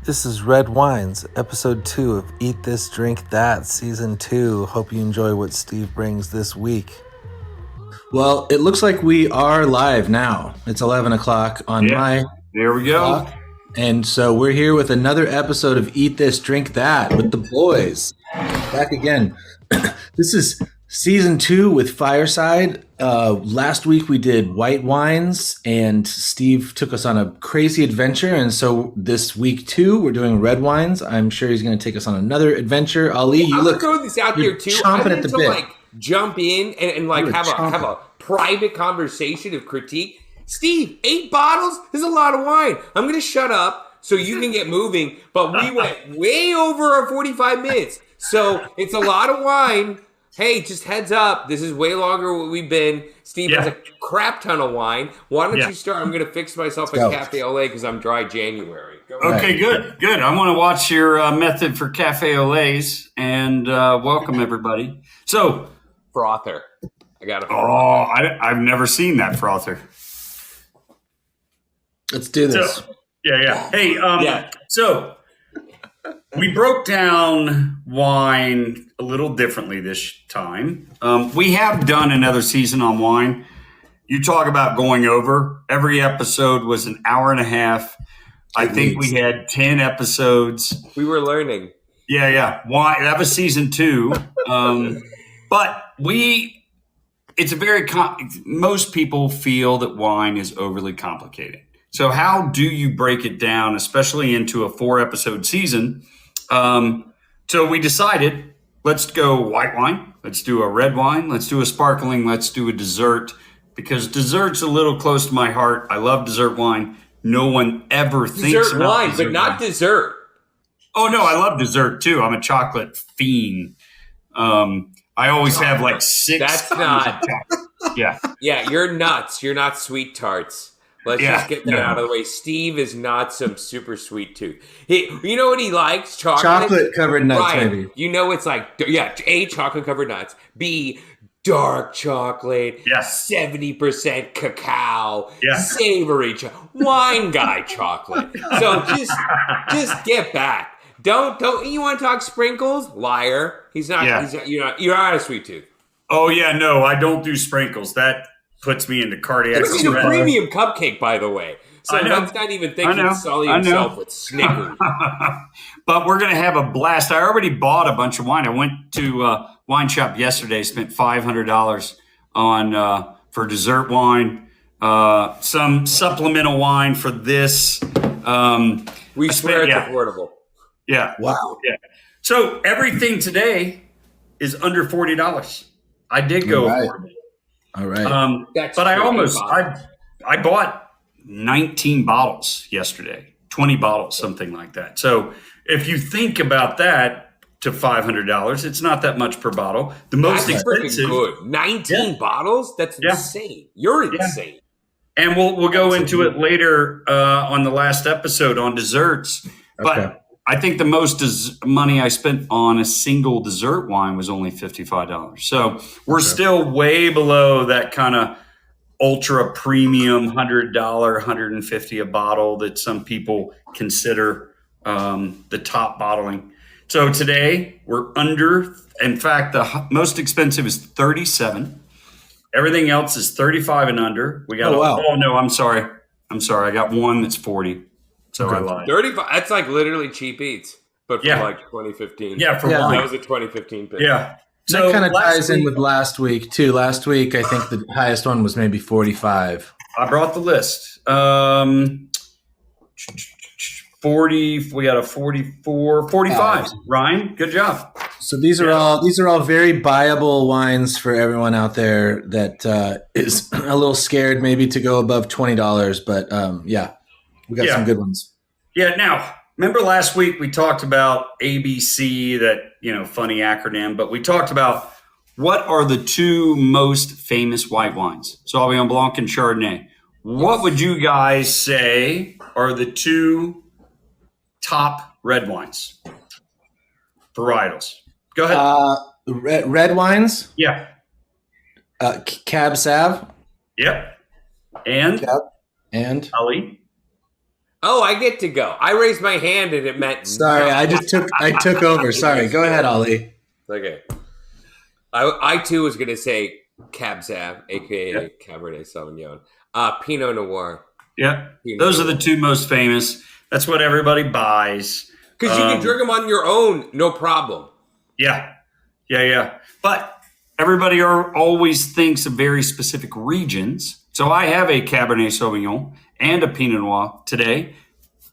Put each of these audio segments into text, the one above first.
This is Red Wines, episode 2 of Eat This, Drink That, season 2. Hope you enjoy what Steve brings this week. Well, it looks like we are live now. It's 11 o'clock on my There we go. clock. And so we're here with another episode of Eat This, Drink That with the boys. Back again. This is season 2 with Fireside. Last week we did white wines, and Steve took us on a crazy adventure. And so this week too, we're doing red wines. I'm sure he's going to take us on another adventure. Ali, you look. I'm gonna throw this out there too. Chomping I at the need to bit. like jump in and like have a private conversation of critique. Steve, 8 bottles is a lot of wine. I'm gonna shut up so you can get moving. But we went way over our 45 minutes, so it's a lot of wine. Hey, just heads up, this is way longer than we've been. Steve has a crap ton of wine. Why don't you start? I'm going to fix myself at Cafe Ole because I'm dry January. Okay, good. I want to watch your method for Cafe Oles, and welcome everybody. So, Frother. I got a frother. I've never seen that frother. Let's do this. So, Hey, So we broke down wine a little differently this time. We have done another season on wine. You talk about going over. Every episode was an hour and a half. I think we had 10 episodes. We were learning. Yeah. Wine, that was season 2. But it's a very, most people feel that wine is overly complicated. So how do you break it down, especially into a 4-episode season? So we decided, let's go white wine. Let's do a red wine. Let's do a sparkling. Let's do a dessert, because dessert's a little close to my heart. I love dessert wine. No one ever thinks Dessert about wine, dessert but not wine. dessert. Oh no, I love dessert too. I'm a chocolate fiend. I always have like 6. That's not. Yeah. Yeah, you're nuts. You're not sweet tarts. Let's just get that out of the way. Steve is not some super sweet tooth. You know what he likes? Chocolate covered nuts, Ryan, maybe. You know it's like, A, chocolate covered nuts. B, dark chocolate. Yes. 70% cacao. Yeah. Savory wine guy chocolate. So just get back. Don't you want to talk sprinkles? Liar. He's not. Yeah. You're not a sweet tooth. Oh yeah, no, I don't do sprinkles. That puts me into cardiac This is a arrest. premium cupcake, by the way. So I know. let's not even think I know. he's sully I know. himself with Snickers. But we're going to have a blast. I already bought a bunch of wine. I went to a wine shop yesterday, spent $500 on for dessert wine, some supplemental wine for this. We swear it's affordable. Yeah. Wow. Yeah. So everything today is under $40. I did go affordable. All right. But I bought 19 bottles yesterday, 20 bottles, something like that. So if you think about that to $500, it's not that much per bottle. The most expensive, good. 19 bottles? That's insane. You're insane. And we'll go into it later on the last episode on desserts. But I think the most money I spent on a single dessert wine was only $55. So we're still way below that kind of ultra premium $100, $150 a bottle that some people consider the top bottling. So today we're under. In fact, the most expensive is $37. Everything else is $35 and under. We got. Oh no, I'm sorry. I got one that's $40. So I lied. 35. That's like literally Cheap Eats, but for like 2015. Yeah, for wine. That was a 2015 pick. Yeah. So that kind of ties in with last week too. Last week, I think the highest one was maybe 45. I brought the list. 40. We got a 44, 45. Ryan, good job. So these are all very buyable wines for everyone out there that is a little scared maybe to go above $20. But we got some good ones. Yeah. Now, remember last week we talked about ABC, that funny acronym, but we talked about what are the 2 most famous white wines: Sauvignon Blanc and Chardonnay. What would you guys say are the 2 top red wines? Varietals. Go ahead. Red wines. Yeah. Cab Sav. Yep. And And Ali. Oh, I get to go. I raised my hand and it meant. Sorry, no. I took over. Sorry, go ahead, Ollie. Okay. I too was going to say Cab Sav, aka Cabernet Sauvignon. Pinot Noir. Yeah. Pinot Those are Noir. the two most famous. That's what everybody buys. Because you can drink them on your own, no problem. Yeah. But everybody always thinks of very specific regions. So I have a Cabernet Sauvignon and a Pinot Noir today,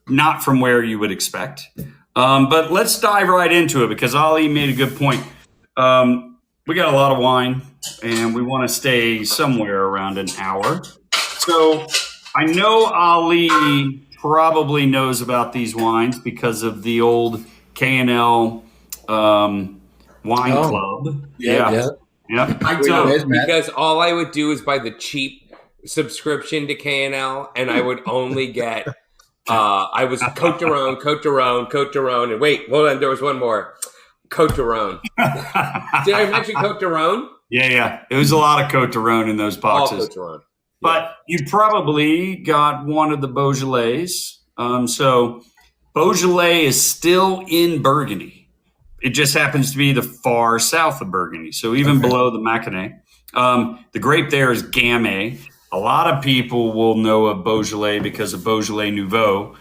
not from where you would expect. But let's dive right into it because Ali made a good point. We got a lot of wine and we want to stay somewhere around an hour. So I know Ali probably knows about these wines because of the old K&L wine club. Yeah. I don't, because all I would do is buy the cheap subscription to K&L, and I would only get I was Cote d'Aron, and wait, hold on, there was one more. Cote d'Aron. Did I mention Cote d'Aron? Yeah. It was a lot of Cote d'Aron in those boxes. All Cote d'Aron. But you probably got one of the Beaujolais. So Beaujolais is still in Burgundy. It just happens to be the far south of Burgundy. So even below the Maconnais. The grape there is Gamay. A lot of people will know of Beaujolais because of Beaujolais Nouveau.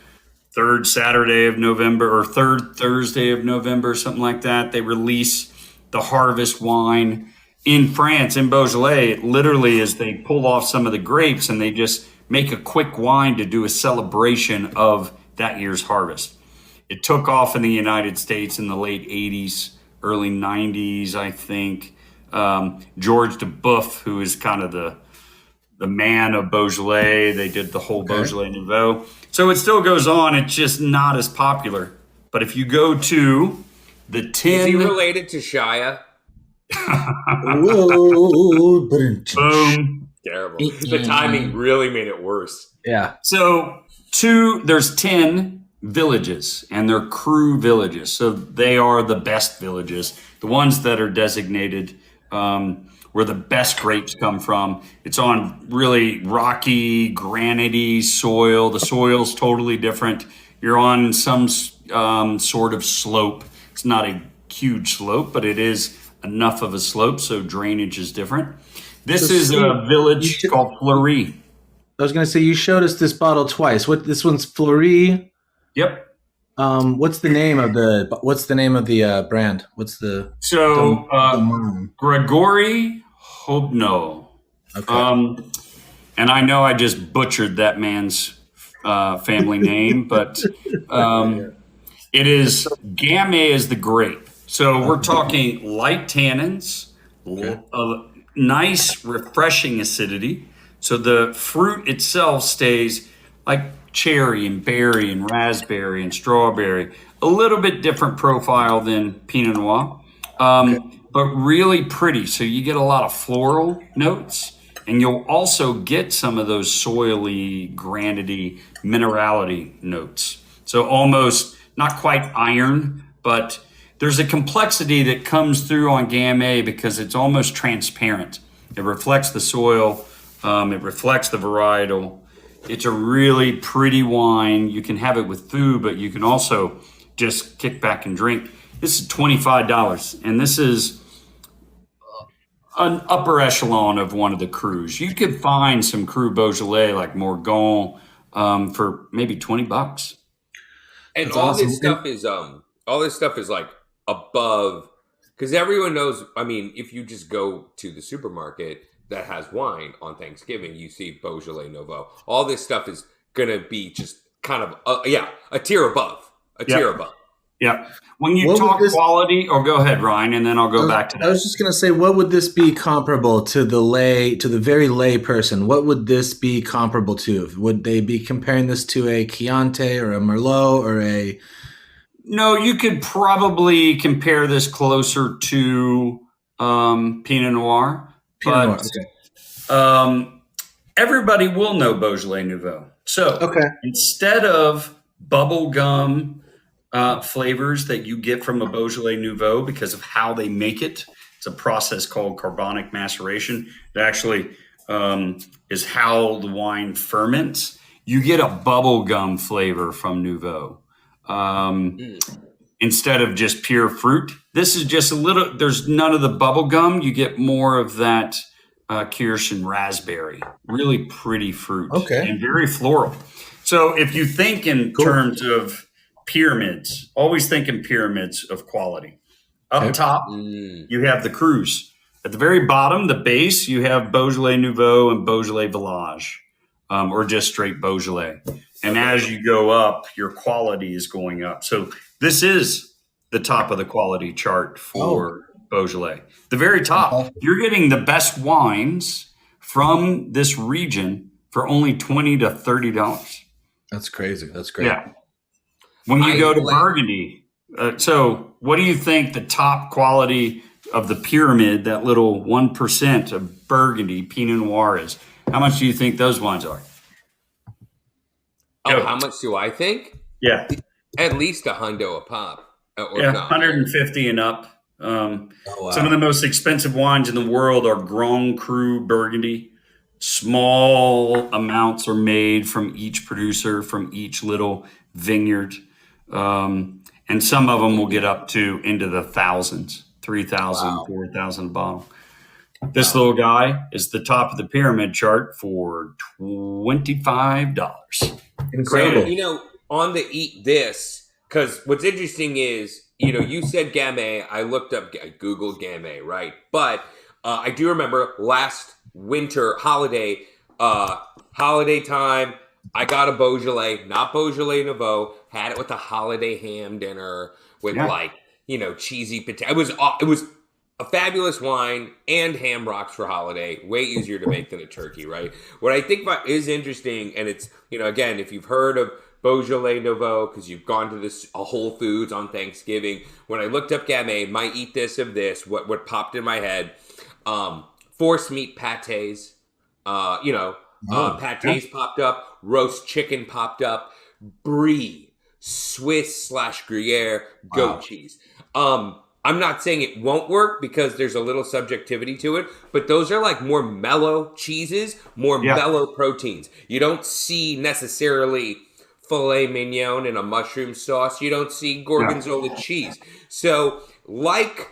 Third Saturday of November or third Thursday of November, something like that. They release the harvest wine in France, in Beaujolais. It literally is they pull off some of the grapes and they just make a quick wine to do a celebration of that year's harvest. It took off in the United States in the late 80s, early 90s, I think. George DeBoeuf, who is kind of the man of Beaujolais, they did the whole Beaujolais Nouveau. So it still goes on. It's just not as popular. But if you go to the 10... Is he related to Shia? Whoa, Boom. Terrible. The timing really made it worse. Yeah. So there's 10 villages, and they're cru villages. So they are the best villages, the ones that are designated where the best grapes come from. It's on really rocky, granity soil. The soil's totally different. You're on some sort of slope. It's not a huge slope, but it is enough of a slope, so drainage is different. This is a village called Fleury. I was going to say, you showed us this bottle twice. This one's Fleury. Yep. What's the name of the brand? What's the Gregory Hobno. Okay. And I know I just butchered that man's family name, but it is Gamay is the grape. So we're talking light tannins, nice refreshing acidity. So the fruit itself stays like cherry and berry and raspberry and strawberry. A little bit different profile than Pinot Noir, but really pretty. So you get a lot of floral notes, and you'll also get some of those soily, granity, minerality notes. So almost not quite iron, but there's a complexity that comes through on Gamay because it's almost transparent. It reflects the soil. It reflects the varietal. It's a really pretty wine. You can have it with food, but you can also just kick back and drink. This is $25, and this is an upper echelon of one of the crus. You could find some cru Beaujolais like Morgon for maybe $20. And That's all awesome. this stuff is like above, because everyone knows. I mean, if you just go to the supermarket that has wine on Thanksgiving, you see Beaujolais Nouveau. All this stuff is gonna be just kind of a tier above, tier above. Yeah. When you talk quality, or go ahead, Ryan, and then I'll go back to that. I was just going to say, what would this be comparable to the very lay person? What would this be comparable to? Would they be comparing this to a Chianti or a Merlot or a... No, you could probably compare this closer to Pinot Noir. Everybody will know Beaujolais Nouveau. So instead of bubble gum flavors that you get from a Beaujolais Nouveau because of how they make it, it's a process called carbonic maceration. It actually is how the wine ferments. you get a bubble gum flavor from Nouveau. Instead of just pure fruit. This is just a little, there's none of the bubble gum. You get more of that kirsch and raspberry. Really pretty fruit. Okay. And very floral. So if you think in terms of pyramids, always think in pyramids of quality. Up top, you have the Crus. At the very bottom, the base, you have Beaujolais Nouveau and Beaujolais Village, or just straight Beaujolais. And as you go up, your quality is going up. So this is the top of the quality chart for Beaujolais. The very top, you're getting the best wines from this region for only $20 to $30. That's crazy. That's great. Yeah. When you go to Burgundy, so what do you think the top quality of the pyramid, that little 1% of Burgundy Pinot Noir is? How much do you think those wines are? How much do I think? Yeah. At least $100 a pop. Or yeah, not. 150 and up. Some of the most expensive wines in the world are Grand Cru Burgundy. Small amounts are made from each producer, from each little vineyard. And some of them will get up to into the thousands, 3,000, 4,000 a bottle. This little guy is the top of the pyramid chart for $25. Incredible. So, on the Eat This, because what's interesting is, you said Gamay. I Googled Gamay, right? But I do remember last winter holiday time, I got a Beaujolais, not Beaujolais Nouveau, had it with a holiday ham dinner with cheesy potato. It was a fabulous wine and ham rocks for holiday. Way easier to make than a turkey, right? What I think is interesting, and it's, again, if you've heard of Beaujolais Nouveau, because you've gone to a Whole Foods on Thanksgiving. When I looked up Gamay, my Eat This of this, what popped in my head, force meat pates, pates popped up, roast chicken popped up, brie, Swiss/Gruyere, goat cheese. I'm not saying it won't work because there's a little subjectivity to it, but those are like more mellow cheeses, more mellow proteins. You don't see necessarily filet mignon in a mushroom sauce. You don't see gorgonzola cheese. So like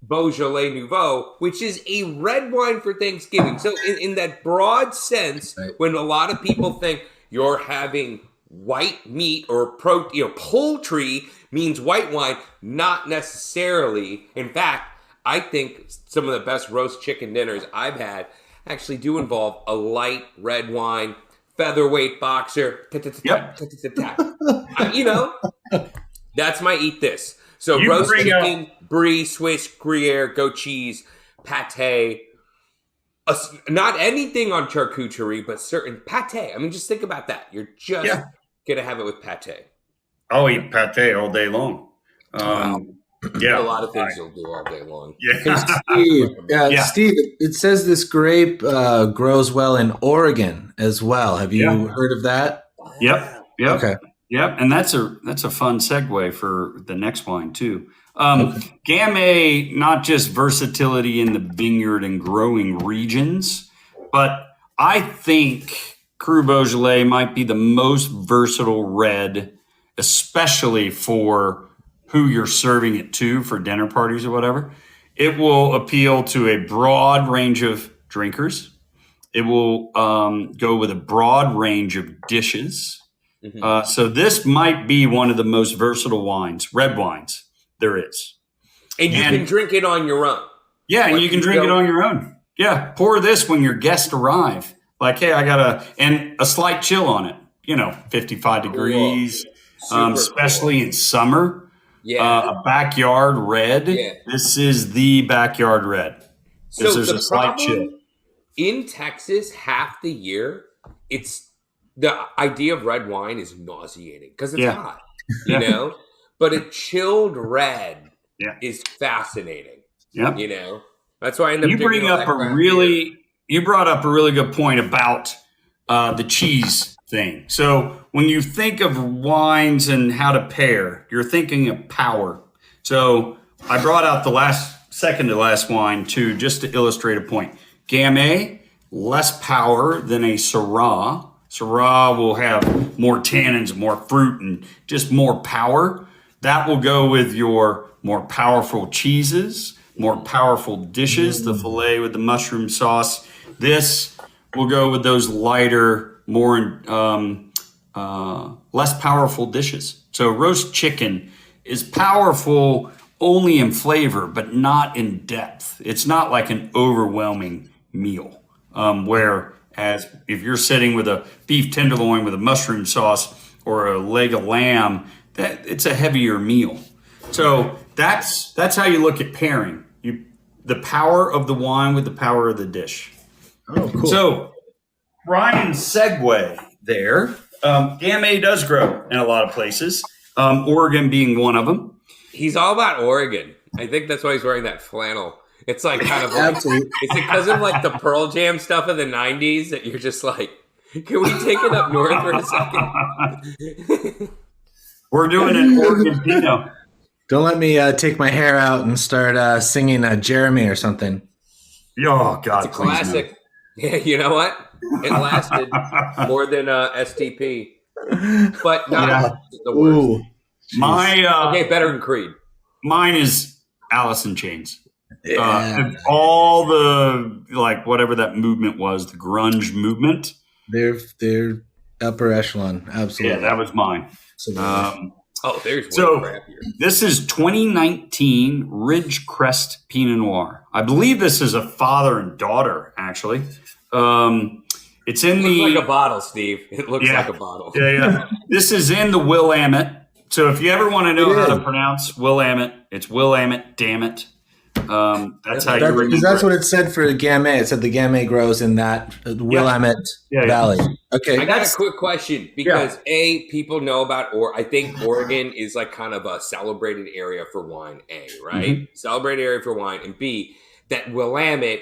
Beaujolais Nouveau, which is a red wine for Thanksgiving. So in that broad sense, when a lot of people think you're having white meat or poultry means white wine, not necessarily. In fact, I think some of the best roast chicken dinners I've had actually do involve a light red wine, featherweight boxer. That's my Eat This. So roast chicken, brie, Swiss, Gruyere, goat cheese, pate. Not anything on charcuterie, but certain pate. I mean, just think about that. You're just going to have it with pate. I'll eat pate all day long. A lot of things you'll do all day long. Hey, Steve, it says this grape grows well in Oregon as well. Have you heard of that? Yep. Okay. Yep, and that's a fun segue for the next wine too. Gamay, not just versatility in the vineyard and growing regions, but I think Cru Beaujolais might be the most versatile red, especially for who you're serving it to for dinner parties or whatever. It will appeal to a broad range of drinkers. It will go with a broad range of dishes. So this might be one of the most versatile wines, red wines, there is. And you can drink it on your own. Yeah, and you can drink it on your own. Yeah, pour this when your guests arrive. Like, hey, I got a slight chill on it. 55 degrees, especially in summer. Yeah. A backyard red. Yeah. This is the backyard red. So there's a slight chill. In Texas, half the year, the idea of red wine is nauseating because it's hot, but a chilled red is fascinating. Yeah. That's why I end up you brought up a really good point about the cheese thing. So when you think of wines and how to pair, you're thinking of power. So I brought out the second to last wine too, just to illustrate a point. Gamay, less power than a Syrah. Syrah will have more tannins, more fruit, and just more power. That will go with your more powerful cheeses, more powerful dishes, the filet with the mushroom sauce. This will go with those lighter, more less powerful dishes. So roast chicken is powerful only in flavor, but not in depth. It's not like an overwhelming meal. Whereas if you're sitting with a beef tenderloin with a mushroom sauce or a leg of lamb, that it's a heavier meal. So that's how you look at pairing. The power of the wine with the power of the dish. Oh, cool. So Ryan's segue there. Gamay does grow in a lot of places. Oregon being one of them. He's all about Oregon. I think that's why he's wearing that flannel. It's like kind of like, is it because of like the Pearl Jam stuff of the 90s that you're just like, can we take it up north for a second? We're doing an Oregon Pinot. Don't let me take my hair out and start singing Jeremy or something. Oh, God. It's a classic. No. Yeah, you know what? It lasted more than STP. But not the worst. Ooh, okay, better than Creed. Mine is Alice in Chains. Yeah. All the, like, whatever that movement was, the grunge movement. They're upper echelon. Absolutely. Yeah, that was mine. There's so crappier. This is 2019 Ridgecrest Pinot Noir. I believe this is a father and daughter, actually. It's in like a bottle, Steve. It looks like a bottle. Yeah. This is in the Willamette. So if you ever want to know how to pronounce Willamette, it's Willamette, damn it. That's how you remember. Because that's what it said for Gamay. It said the Gamay grows in that Willamette Valley. Okay. I got a quick question because people know about, I think Oregon is like kind of a celebrated area for wine, right? Mm-hmm. Celebrated area for wine. And B, that Willamette,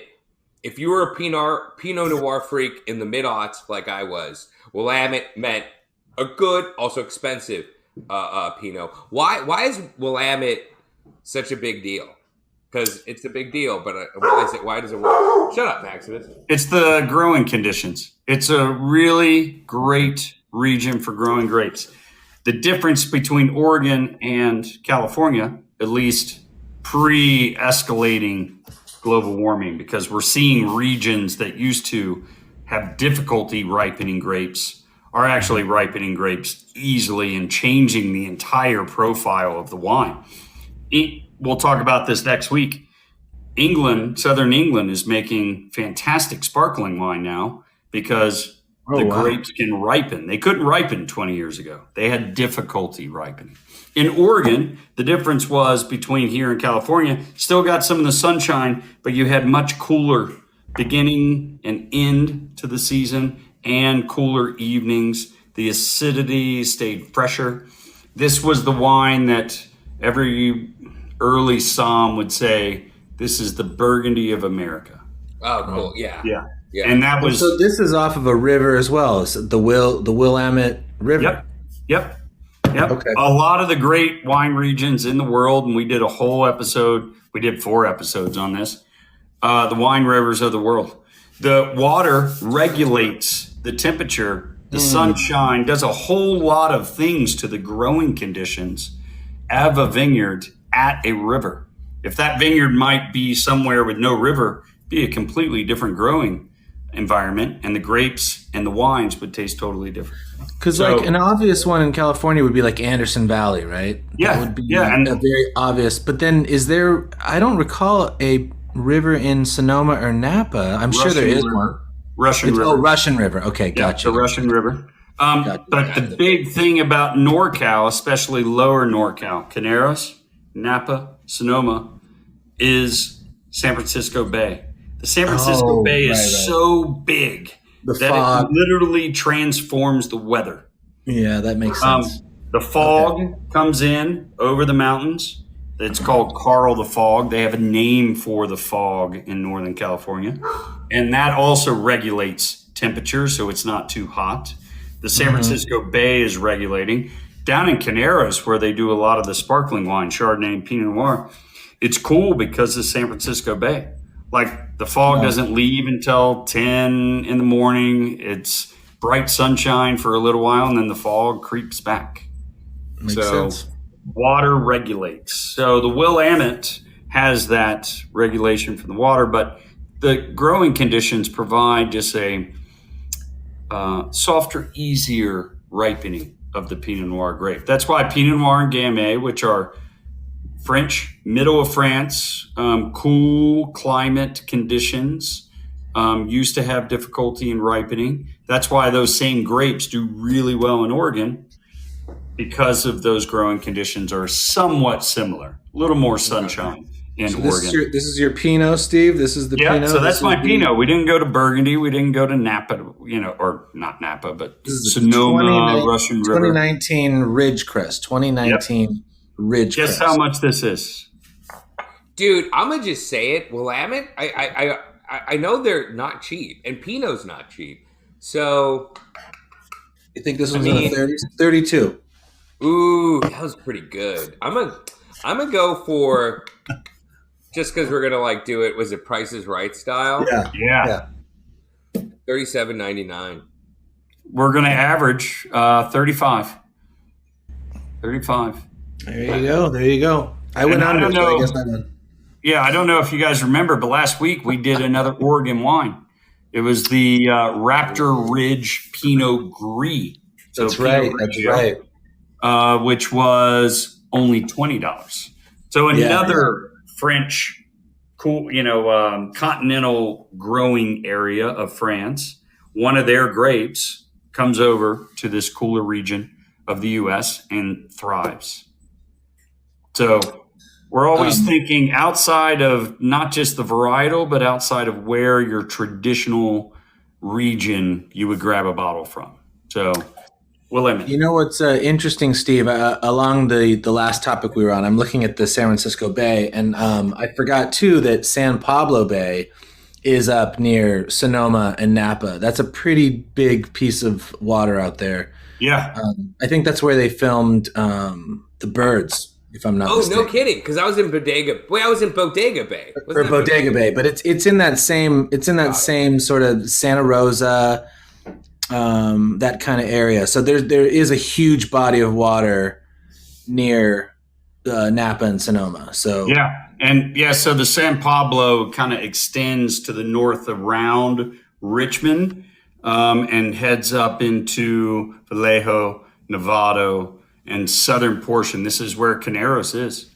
if you were a Pinot Noir freak in the mid-aughts like I was, Willamette meant a good, also expensive Pinot. Why is Willamette such a big deal? Because it's a big deal, but why does it work? Shut up, Max. It's the growing conditions. It's a really great region for growing grapes. The difference between Oregon and California, at least pre-escalating global warming, because we're seeing regions that used to have difficulty ripening grapes are actually ripening grapes easily and changing the entire profile of the wine. We'll talk about this next week. Southern England is making fantastic sparkling wine now because grapes can ripen. They couldn't ripen 20 years ago. They had difficulty ripening. In Oregon, the difference was between here and California, still got some of the sunshine, but you had much cooler beginning and end to the season and cooler evenings. The acidity stayed fresher. This was the wine that every early psalm would say, this is the Burgundy of America. Oh, cool. Yeah. And that was... So this is off of a river as well. So the Willamette River. Yep. Okay. A lot of the great wine regions in the world, and we did a whole episode. We did 4 episodes on this. The wine rivers of the world. The water regulates the temperature. The sunshine does a whole lot of things to the growing conditions of a vineyard at a river. If that vineyard might be somewhere with no river, be a completely different growing environment, and the grapes and the wines would taste totally different. Because like an obvious one in California would be like Anderson Valley, right? Yeah, that would be a very obvious. But then is there? I don't recall a river in Sonoma or Napa. I'm sure there is one. Russian River. Oh, Russian River. Okay, gotcha. The Russian River. But the big thing about NorCal, especially lower NorCal, Caneros, Napa, Sonoma, is San Francisco Bay. The San Francisco Bay is so big that it literally transforms the weather. Yeah, that makes sense. The fog comes in over the mountains. It's called Carl the Fog. They have a name for the fog in Northern California. And that also regulates temperature, so it's not too hot. The San Francisco Bay is regulating. Down in Caneros, where they do a lot of the sparkling wine, Chardonnay and Pinot Noir, it's cool because of San Francisco Bay. Like the fog doesn't leave until 10 in the morning. It's bright sunshine for a little while, and then the fog creeps back. Makes sense. Water regulates. So the Willamette has that regulation for the water, but the growing conditions provide just a softer, easier ripening of the Pinot Noir grape. That's why Pinot Noir and Gamay, which are French, middle of France, cool climate conditions, used to have difficulty in ripening. That's why those same grapes do really well in Oregon, because of those growing conditions are somewhat similar. A little more sunshine in Oregon. This is your Pinot, Steve? This is the Pinot? So that's my Pinot. We didn't go to Burgundy. We didn't go to Napa, or not Napa, but Sonoma, Russian River. 2019 Ridgecrest. 2019 Ridgecrest. Guess how much this is? Dude, I'm going to just say it. Willamette, I know they're not cheap, and Pinot's not cheap. So... You think this was in the 30s? 32. Ooh, that was pretty good. I'm gonna go for, just because we're gonna do it. Was it Price is Right style? Yeah. $37.99. We're gonna average 35. 35. There you go. I went under, so I guess I won. Yeah, I don't know if you guys remember, but last week we did another Oregon wine. It was the Raptor Ridge Pinot Gris. So That's right. Which was only $20. So another French, cool, continental growing area of France. One of their grapes comes over to this cooler region of the U.S. and thrives. So we're always thinking outside of not just the varietal, but outside of where your traditional region you would grab a bottle from. So, Willamette. You know what's interesting, Steve? Along the last topic we were on, I'm looking at the San Francisco Bay, and I forgot too that San Pablo Bay is up near Sonoma and Napa. That's a pretty big piece of water out there. Yeah, I think that's where they filmed The Birds. If I'm not mistaken. No kidding, because I was in Bodega. I was in Bodega Bay. Or Bodega Bay, but it's in that same same sort of Santa Rosa, that kind of area. So there is a huge body of water near Napa and Sonoma. So so the San Pablo kind of extends to the north around Richmond, and heads up into Vallejo, Novato, and southern portion. This is where Caneros is.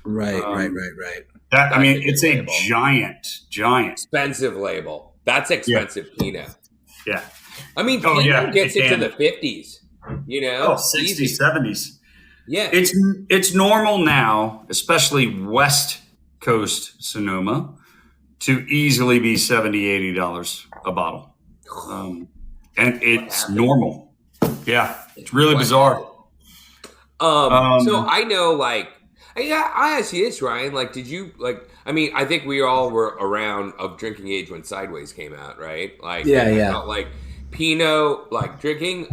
Right. It's a giant. Expensive label. That's expensive Pinot. Yeah. Pinot gets into the 50s, 60s, easy. 70s. Yeah. It's normal now, especially West Coast Sonoma, to easily be $70, $80 a bottle. And it's normal. Yeah. It's really bizarre. So I know, I asked you this, Ryan. Did you I think we all were around of drinking age when Sideways came out, right? Pinot, drinking,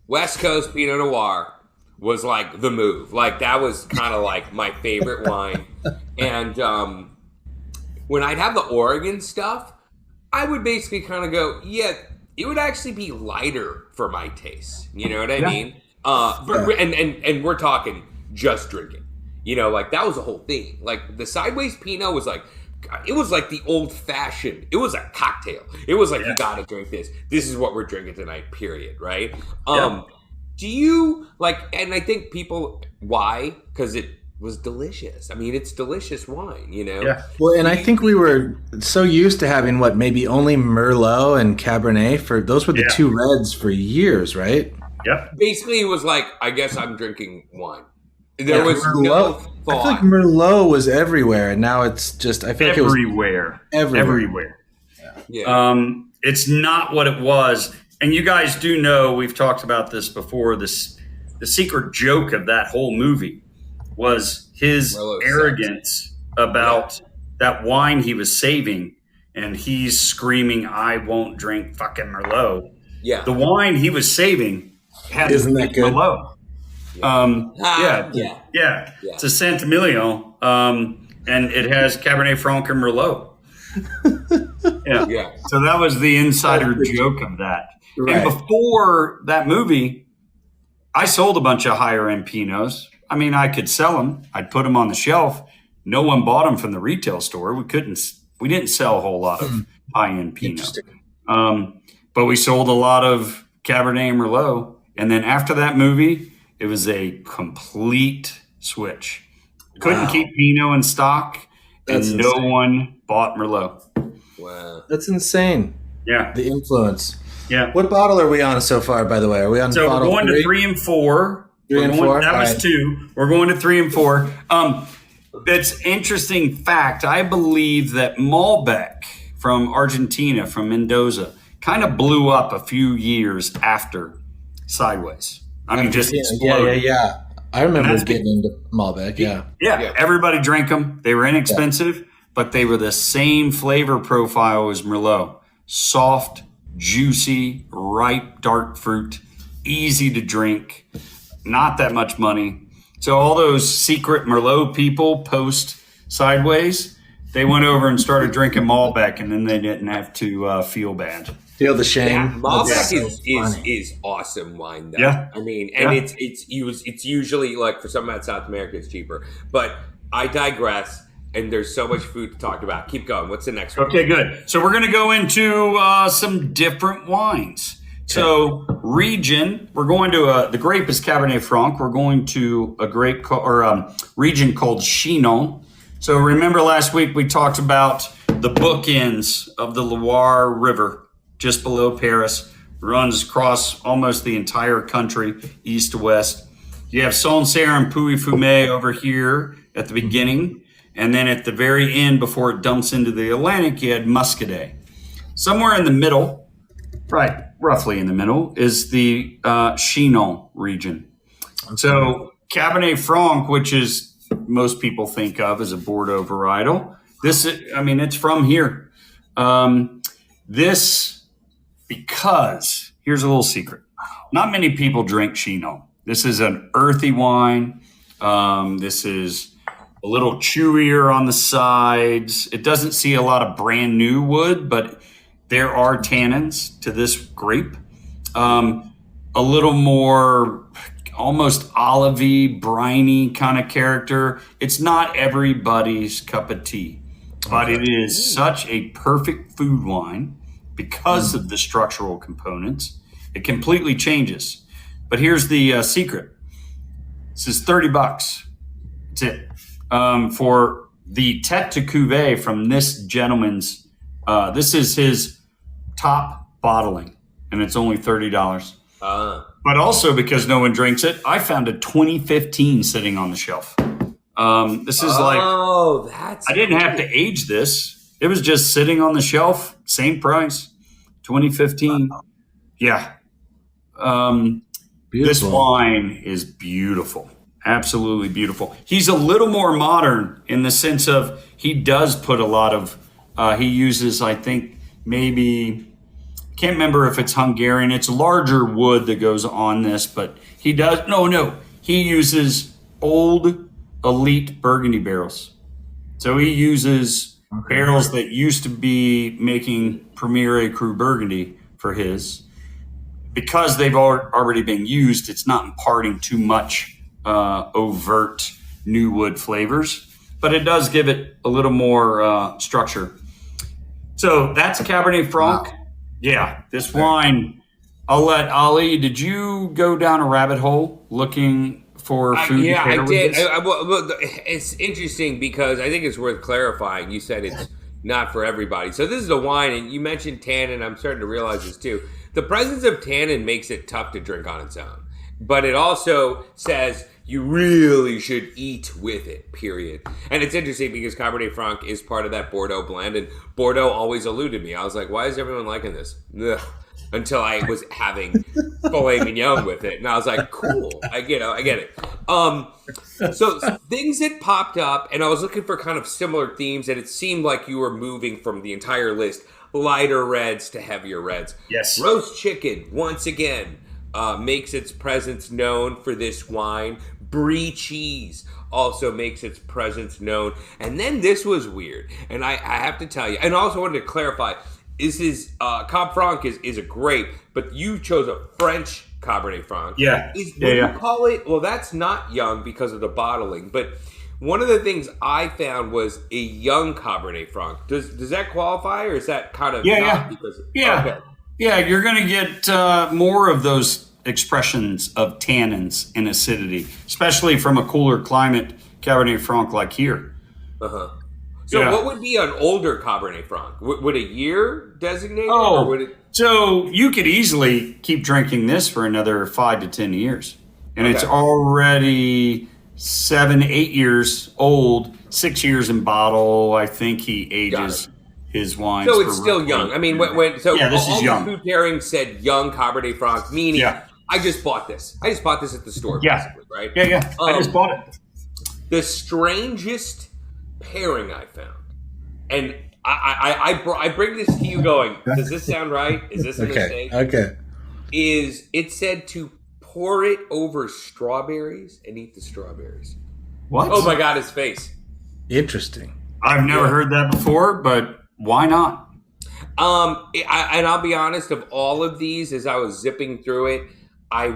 West Coast Pinot Noir was the move. That was kind of my favorite wine. And when I'd have the Oregon stuff, I would basically kind of go, yeah, it would actually be lighter for my taste. You know what I mean? And we're talking just drinking, that was the whole thing. The Sideways Pinot was it was the old fashioned, it was a cocktail. It was you gotta drink this. This is what we're drinking tonight, period. Right. Do you and I think people, why? Because it was delicious. It's delicious wine, Yeah. Well, and I think we were so used to having maybe only Merlot and Cabernet those were the two reds for years, right? Yep. Basically, it was I guess I'm drinking wine. There was Merlot. no thought. I feel like Merlot was everywhere, and now it's just, I feel like it was everywhere. Yeah. It's not what it was. And you guys do know, we've talked about this before, the secret joke of that whole movie was his arrogance about that wine he was saving, and he's screaming, "I won't drink fucking Merlot." Yeah. The wine he was saving had Isn't that good? Merlot. Yeah. It's a Santamillo, and it has Cabernet Franc and Merlot. Yeah. So that was the insider joke of that. Right. And before that movie, I sold a bunch of higher end Pinots. I mean, I could sell them. I'd put them on the shelf. No one bought them from the retail store. We didn't sell a whole lot of high end Pinot. But we sold a lot of Cabernet Merlot. And then after that movie, it was a complete switch. Couldn't keep Pinot in stock, and no one bought Merlot. Wow. That's insane. Yeah. The influence. Yeah. What bottle are we on so far, by the way? Are we on So we're bottle going to 3 and 4. 3 and 4? That was 2. We're going to 3 and 4. That's interesting fact. I believe that Malbec from Argentina, from Mendoza, kind of blew up a few years after Sideways. I mean, just exploded. Yeah. I remember getting into Malbec, Yeah, everybody drank them. They were inexpensive, but they were the same flavor profile as Merlot. Soft, juicy, ripe, dark fruit, easy to drink, not that much money. So all those secret Merlot people post Sideways, they went over and started drinking Malbec, and then they didn't have to feel bad. Feel the shame. Yeah, Malbec is awesome wine, though. Yeah. I mean, and it's usually, like, for some out South America, it's cheaper. But I digress, and there's so much food to talk about. Keep going. What's the next one? Okay, good. So we're going to go into some different wines. So region, we're going to the grape is Cabernet Franc. We're going to a grape region called Chinon. So remember last week we talked about the bookends of the Loire River, just below Paris, runs across almost the entire country, east to west. You have Sancerre and Pouilly-Fumé over here at the beginning, and then at the very end, before it dumps into the Atlantic, you had Muscadet. Somewhere in the middle, right, roughly in the middle, is the Chinon region. So Cabernet Franc, which is most people think of as a Bordeaux varietal, it's from here. Because here's a little secret. Not many people drink Chinon. This is an earthy wine. This is a little chewier on the sides. It doesn't see a lot of brand new wood, but there are tannins to this grape. A little more almost olivey, briny kind of character. It's not everybody's cup of tea, but it is such a perfect food wine. Because of the structural components, it completely changes. But here's the secret. This is $30. That's it. For the Tête de Cuvée from this gentleman's, this is his top bottling, and it's only $30. But also because no one drinks it, I found a 2015 sitting on the shelf. This is I didn't have to age this. It was just sitting on the shelf, same price, 2015. Yeah. This wine is beautiful. Absolutely beautiful. He's a little more modern in the sense of he does put a lot of, he uses, I think, maybe, can't remember if it's Hungarian. It's larger wood that goes on this, but he does, he uses old elite Burgundy barrels. So he uses barrels that used to be making Premier Cru Burgundy for his. Because they've already been used, it's not imparting too much overt new wood flavors, but it does give it a little more structure. So that's Cabernet Franc. Wow. Yeah, this wine, I'll let Ali, did you go down a rabbit hole looking for food? Yeah, I did. It's interesting because I think it's worth clarifying. You said it's not for everybody. So this is a wine, and you mentioned tannin. I'm starting to realize this too. The presence of tannin makes it tough to drink on its own. But it also says you really should eat with it, period. And it's interesting because Cabernet Franc is part of that Bordeaux blend, and Bordeaux always eluded me. I was like, why is everyone liking this? Ugh. Until I was having filet mignon with it. And I was like, cool, I get it. So things that popped up, and I was looking for kind of similar themes, and it seemed like you were moving from the entire list, lighter reds to heavier reds. Yes. Roast chicken, once again, makes its presence known for this wine. Brie cheese also makes its presence known. And then this was weird. And I have to tell you, and I also wanted to clarify, Cab Franc is a grape, but you chose a French Cabernet Franc. Yeah. You call it? Well, that's not young because of the bottling, but one of the things I found was a young Cabernet Franc. Does that qualify, or is that kind of because okay. Yeah, you're going to get more of those expressions of tannins and acidity, especially from a cooler climate Cabernet Franc like here. So what would be an older Cabernet Franc? Would a year designate it? Oh, or would it... so you could easily keep drinking this for another 5 to 10 years. And it's already 7, 8 years old, 6 years in bottle. I think he ages his wines. So it's still young. I mean, this is young. Food pairing said young Cabernet Franc, meaning I just bought this. I just bought this at the store, basically, right? Yeah. I just bought it. The strangest pairing I found, and I bring this to you going, does this sound right? Is this a mistake? Okay. Is it said to pour it over strawberries and eat the strawberries? What? Oh my God, his face. Interesting. I've never heard that before, but why not? And I'll be honest, of all of these, as I was zipping through it, I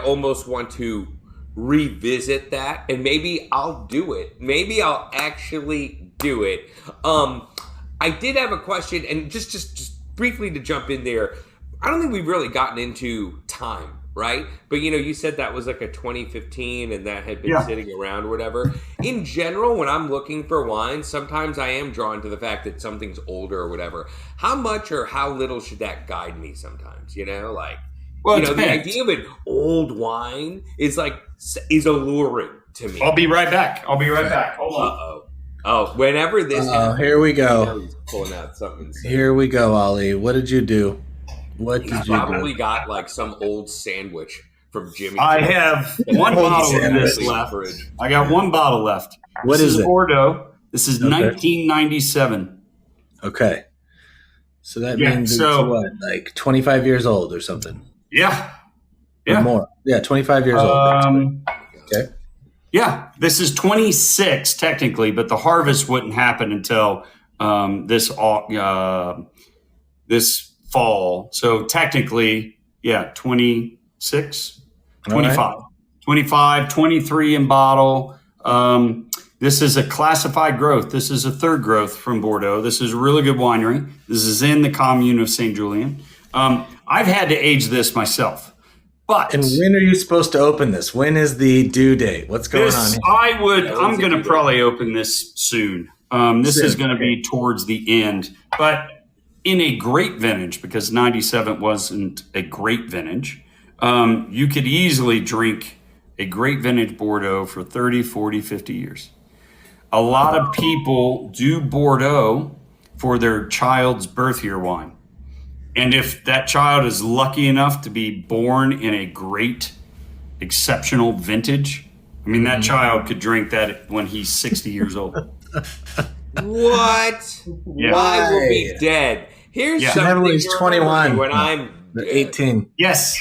almost want to revisit that, and maybe I'll do it. Maybe I'll actually do it. I did have a question, and just briefly to jump in there, I don't think we've really gotten into time, right? But you said that was like a 2015 and that had been sitting around or whatever. In general, when I'm looking for wine, sometimes I am drawn to the fact that something's older or whatever. How much or how little should that guide me sometimes? Well, the idea of an old wine is alluring to me. I'll be right back. Hold on. Oh, whenever this happens, here we go. He's pulling out something. Here we go, Ollie. What did you do? He's probably got some old sandwich from Jimmy. I have one bottle of this left. I got one bottle left. What is it? Bordeaux. This is 1997. Okay. So that means it's what, like 25 years old or something? Yeah. Or more. Yeah, 25 years old. Okay. Yeah, this is 26 technically, but the harvest wouldn't happen until this fall. So technically, 26, 25. Right. 25, 23 in bottle. This is a classified growth. This is a third growth from Bordeaux. This is a really good winery. This is in the commune of Saint Julien. I've had to age this myself. And when are you supposed to open this? When is the due date? What's going on here? I'm going to probably open this soon. This is going to be towards the end. But in a great vintage, because 97 wasn't a great vintage, you could easily drink a great vintage Bordeaux for 30, 40, 50 years. A lot of people do Bordeaux for their child's birth year wine. And if that child is lucky enough to be born in a great, exceptional vintage, that child could drink that when he's 60 years old. What? Yeah. I will be dead. Here's something when he's 21. When I'm 18. Yes.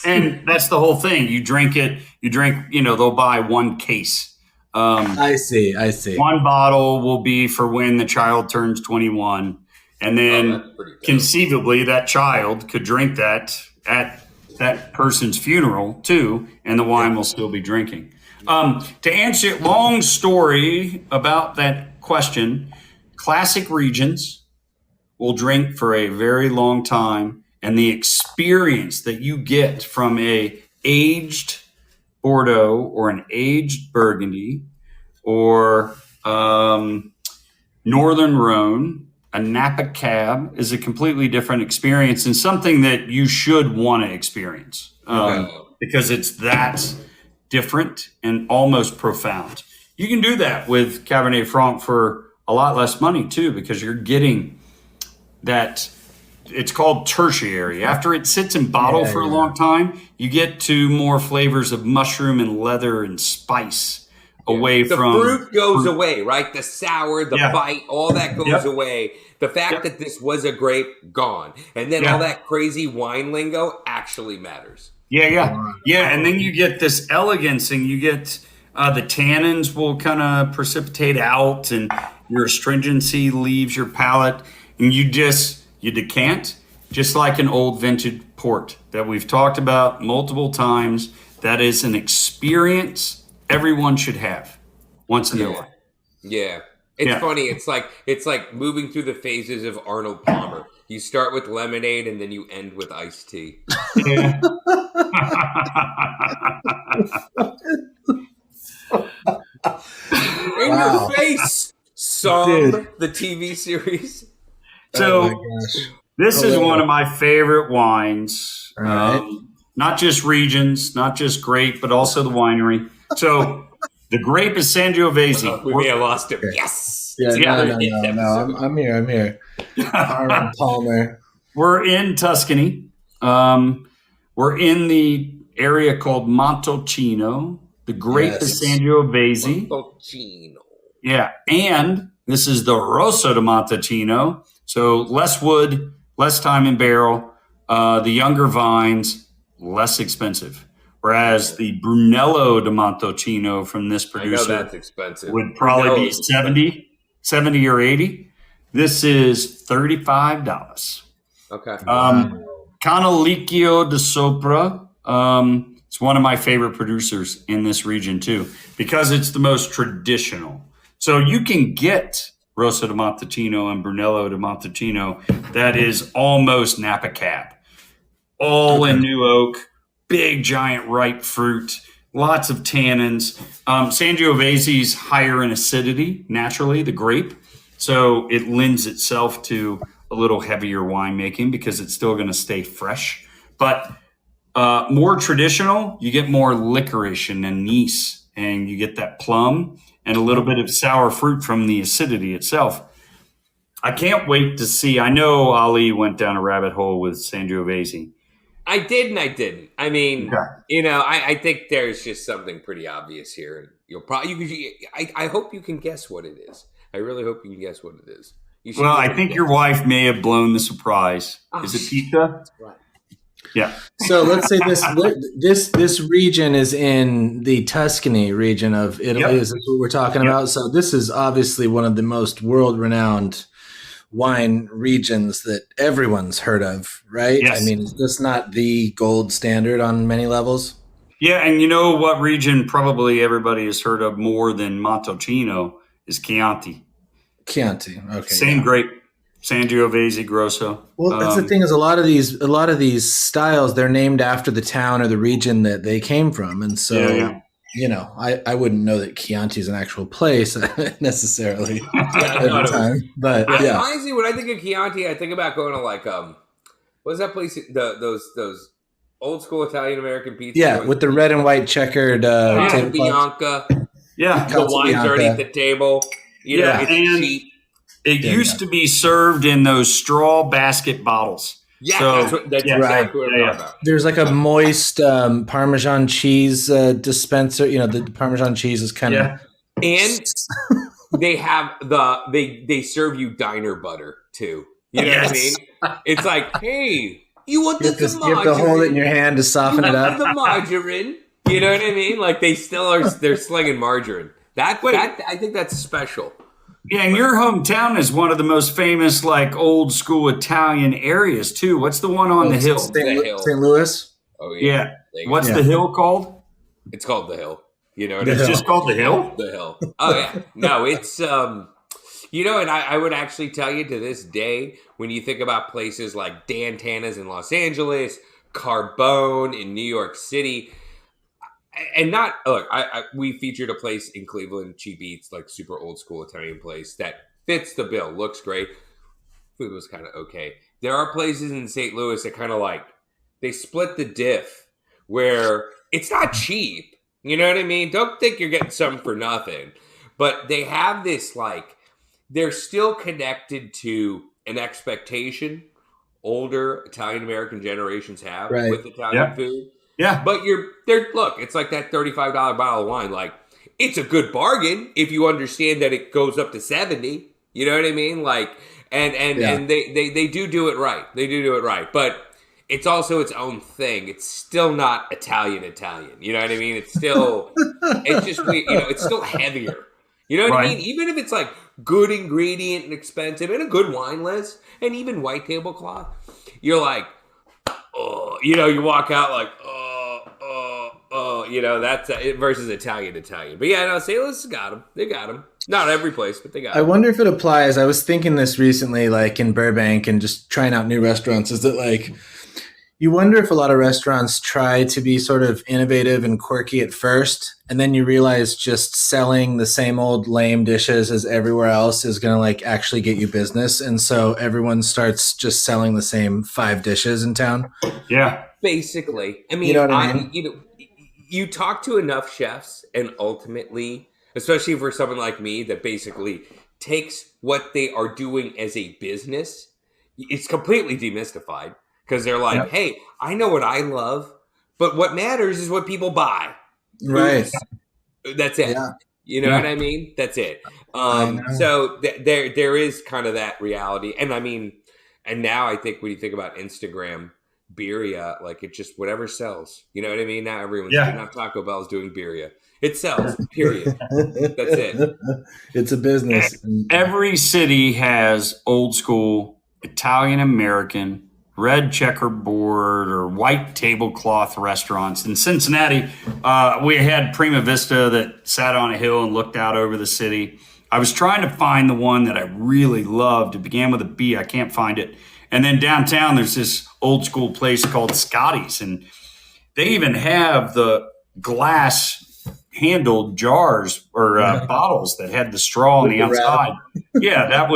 And that's the whole thing. You drink it, they'll buy one case. I see. One bottle will be for when the child turns 21. And then conceivably that child could drink that at that person's funeral too, and the wine will still be drinking. To answer long story about that question, classic regions will drink for a very long time, and the experience that you get from a aged Bordeaux or an aged Burgundy or Northern Rhone, a Napa Cab is a completely different experience and something that you should want to experience because it's that different and almost profound. You can do that with Cabernet Franc for a lot less money too, because you're getting that. It's called tertiary. After it sits in bottle for a long time, you get to more flavors of mushroom and leather and spice. Away from the fruit goes away, right? The sour, the bite, all that goes away. The fact that this was a grape, gone. And then all that crazy wine lingo actually matters. Yeah. And then you get this elegance, and you get the tannins will kind of precipitate out, and your astringency leaves your palate, and you You decant, just like an old vintage port that we've talked about multiple times. That is an experience everyone should have once in their life. Yeah. It's funny. It's like moving through the phases of Arnold Palmer. You start with lemonade and then you end with iced tea. Yeah. In your face, the TV series. So this is one of my favorite wines. Right. Not just regions, not just grape, but also the winery. So the grape is Sangiovese. We may have lost him. Yes. Yeah, no. I'm here. Arnold Palmer. We're in Tuscany. We're in the area called Montalcino. The grape is Sangiovese. Montalcino. Yeah, and this is the Rosso de Montalcino. So less wood, less time in barrel. The younger vines, less expensive. Whereas the Brunello de Montalcino from this producer that's expensive. would probably be 70 or 80. This is $35. Okay. Canalicchio de Sopra. It's one of my favorite producers in this region too, because it's the most traditional. So you can get Rosso de Montalcino and Brunello de Montalcino that is almost Napa Cab. All in new oak, big giant ripe fruit, lots of tannins. Sangiovese's higher in acidity, naturally, the grape. So it lends itself to a little heavier winemaking because it's still going to stay fresh. But more traditional, you get more licorice and anise, and you get that plum and a little bit of sour fruit from the acidity itself. I can't wait to see. I know Ali went down a rabbit hole with Sangiovese. I did and I didn't. I mean, I think there's just something pretty obvious here. And you'll probably, I hope you can guess what it is. I really hope you can guess what it is. Well, I think your wife may have blown the surprise. Is it pizza? Right. Yeah. So let's say this region is in the Tuscany region of Italy. Yep. Is this what we're talking about? So this is obviously one of the most world-renowned wine regions that everyone's heard of, right? Yes. I mean, is this not the gold standard on many levels? Yeah, and you know what region probably everybody has heard of more than Montalcino is Chianti. Chianti, okay. Same grape, Sangiovese, Grosso. Well, that's the thing is a lot of these styles, they're named after the town or the region that they came from, and so you know, I wouldn't know that Chianti is an actual place necessarily every time. But honestly, when I think of Chianti, I think about going to like what's that place? Those old school Italian American pizza. Yeah, with the red and white checkered Bianca. Yeah, the wine's already at the table. You know, it's cheap. It used to be served in those straw basket bottles. Yeah, so, that's exactly what I'm talking about. There's like a moist Parmesan cheese dispenser. You know, the Parmesan cheese is kind of... And they have they serve you diner butter, too. You know what I mean? It's like, hey, you want the margarine? You have to hold it in your hand to soften it up. The margarine. You know what I mean? Like, they still are, they're slinging margarine. I think that's special. Yeah, and your hometown is one of the most famous, like, old school Italian areas, too. What's the one on the hill? St. Louis? Oh, yeah. What's the hill called? It's called the Hill. You know what It's just called the Hill? The Hill. Oh, yeah. No, it's, you know, and I would actually tell you to this day, when you think about places like Dan Tana's in Los Angeles, Carbone in New York City, and not look, we featured a place in Cleveland, Cheap Eats, like super old school Italian place that fits the bill, looks great. Food was kind of okay. There are places in St. Louis that kind of like they split the diff where it's not cheap. You know what I mean? Don't think you're getting something for nothing. But they have this like they're still connected to an expectation older Italian American generations have with Italian food. Yeah. But it's like that $35 bottle of wine. Like, it's a good bargain if you understand that it goes up to 70. You know what I mean? Like, and they do it right. They do it right. But it's also its own thing. It's still not Italian. You know what I mean? It's still, it's just, it's still heavier. You know what I mean? Even if it's like good ingredient and expensive and a good wine list and even white tablecloth, you're like, oh, you know, you walk out like, you know, that's versus Italian. But yeah, no, St. Louis has got them. They got them. Not every place, but they got them. I wonder if it applies. I was thinking this recently, like in Burbank and just trying out new restaurants, is that like, you wonder if a lot of restaurants try to be sort of innovative and quirky at first, and then you realize just selling the same old lame dishes as everywhere else is going to like actually get you business. And so everyone starts just selling the same 5 dishes in town. Yeah. Basically. I mean, you know what I mean? You talk to enough chefs and ultimately, especially for someone like me that basically takes what they are doing as a business, it's completely demystified. Because they're like, hey, I know what I love, but what matters is what people buy. Right. That's it. Yeah. You know what I mean? That's it. So there is kind of that reality. And I mean, and now I think when you think about Instagram, birria, like it just, whatever sells. You know what I mean? Now everyone's not Taco Bell's doing birria. It sells, period. That's it. It's a business. Every city has old school Italian-American red checkerboard or white tablecloth restaurants. In Cincinnati, we had Prima Vista that sat on a hill and looked out over the city. I was trying to find the one that I really loved. It began with a B. I can't find it. And then downtown, there's this old school place called Scotty's. And they even have the glass handled jars or bottles that had the straw on the outside. Yeah,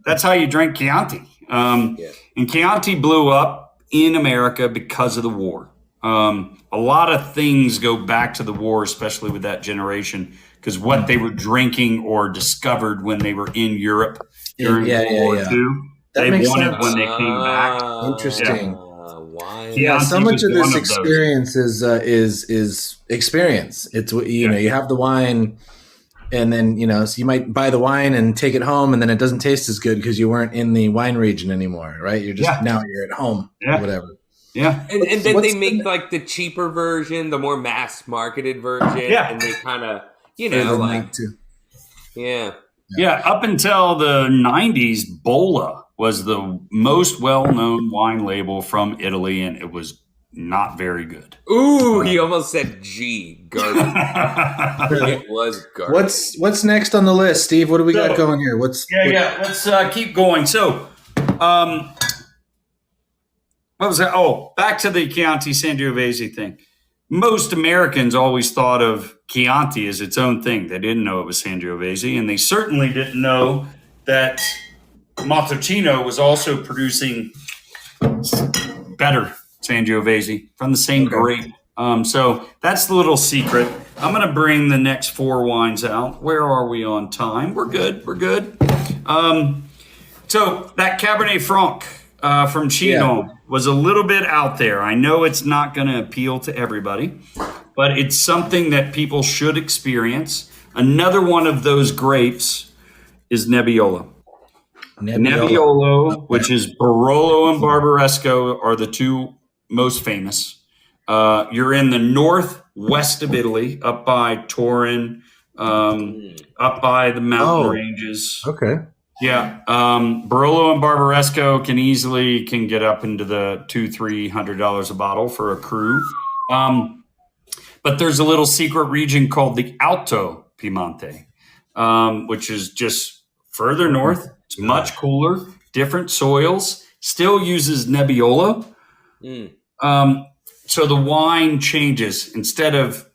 that's how you drink Chianti. And Chianti blew up in America because of the war. A lot of things go back to the war, especially with that generation, because what they were drinking or discovered when they were in Europe during World War II, they wanted sense. When they came back. Interesting. Why? Yeah, so much of this experience is experience. It's you have the wine. And then, so you might buy the wine and take it home, and then it doesn't taste as good because you weren't in the wine region anymore, right? You're just now you're at home, or whatever. Yeah. And then they make like the cheaper version, the more mass marketed version. Yeah. And they kind of, like. Yeah. Up until the 90s, Bolla was the most well-known wine label from Italy, and it was not very good. Ooh, he almost said G. Garbage. It was garbage. What's next on the list, Steve? What do we got going here? Let's keep going. So, what was that? Oh, back to the Chianti Sangiovese thing. Most Americans always thought of Chianti as its own thing. They didn't know it was Sangiovese, and they certainly didn't know that Montalcino was also producing better Sangiovese from the same grape. So that's the little secret. I'm going to bring the next 4 wines out. Where are we on time? We're good. So that Cabernet Franc from Chinon was a little bit out there. I know it's not going to appeal to everybody, but it's something that people should experience. Another one of those grapes is Nebbiolo. Nebbiolo, which is Barolo and Barbaresco, are the 2 most famous. You're in the northwest of Italy, up by Turin, up by the mountain ranges. Okay. Yeah. Barolo and Barbaresco can get up into the $200-$300 a bottle for a crew. But there's a little secret region called the Alto Piemonte, which is just further north. It's much cooler, different soils, still uses Nebbiolo. So the wine changes. Instead of,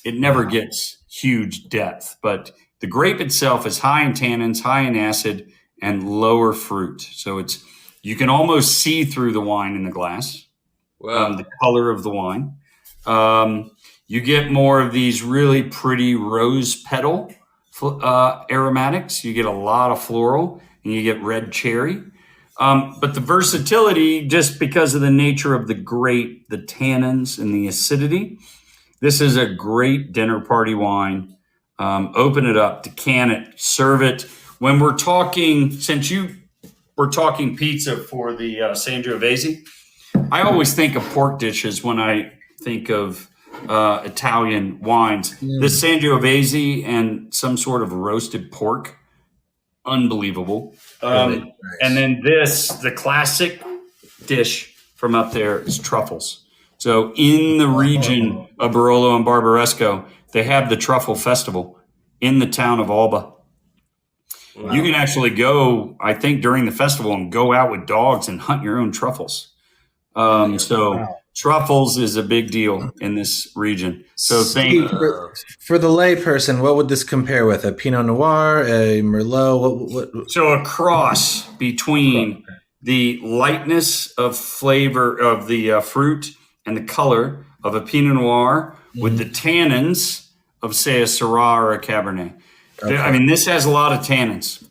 it never gets huge depth, but the grape itself is high in tannins, high in acid, and lower fruit. So you can almost see through the wine in the glass, the color of the wine. You get more of these really pretty rose petal aromatics. You get a lot of floral, and you get red cherry. But the versatility, just because of the nature of the grape, the tannins and the acidity, this is a great dinner party wine. Open it up, decant it, serve it. When we're talking, we're talking pizza for the Sangiovese, I always think of pork dishes when I think of Italian wines. This Sangiovese and some sort of roasted pork unbelievable. Really nice. And then the classic dish from up there is truffles. So in the region of Barolo and Barbaresco, they have the truffle festival in the town of Alba. Wow. You can actually go, I think, during the festival and go out with dogs and hunt your own truffles. Truffles is a big deal in this region. So for the lay person, what would this compare with? A Pinot Noir, a Merlot? What? So a cross between the lightness of flavor of the fruit and the color of a Pinot Noir with the tannins of, say, a Syrah or a Cabernet. Okay. I mean, this has a lot of tannins.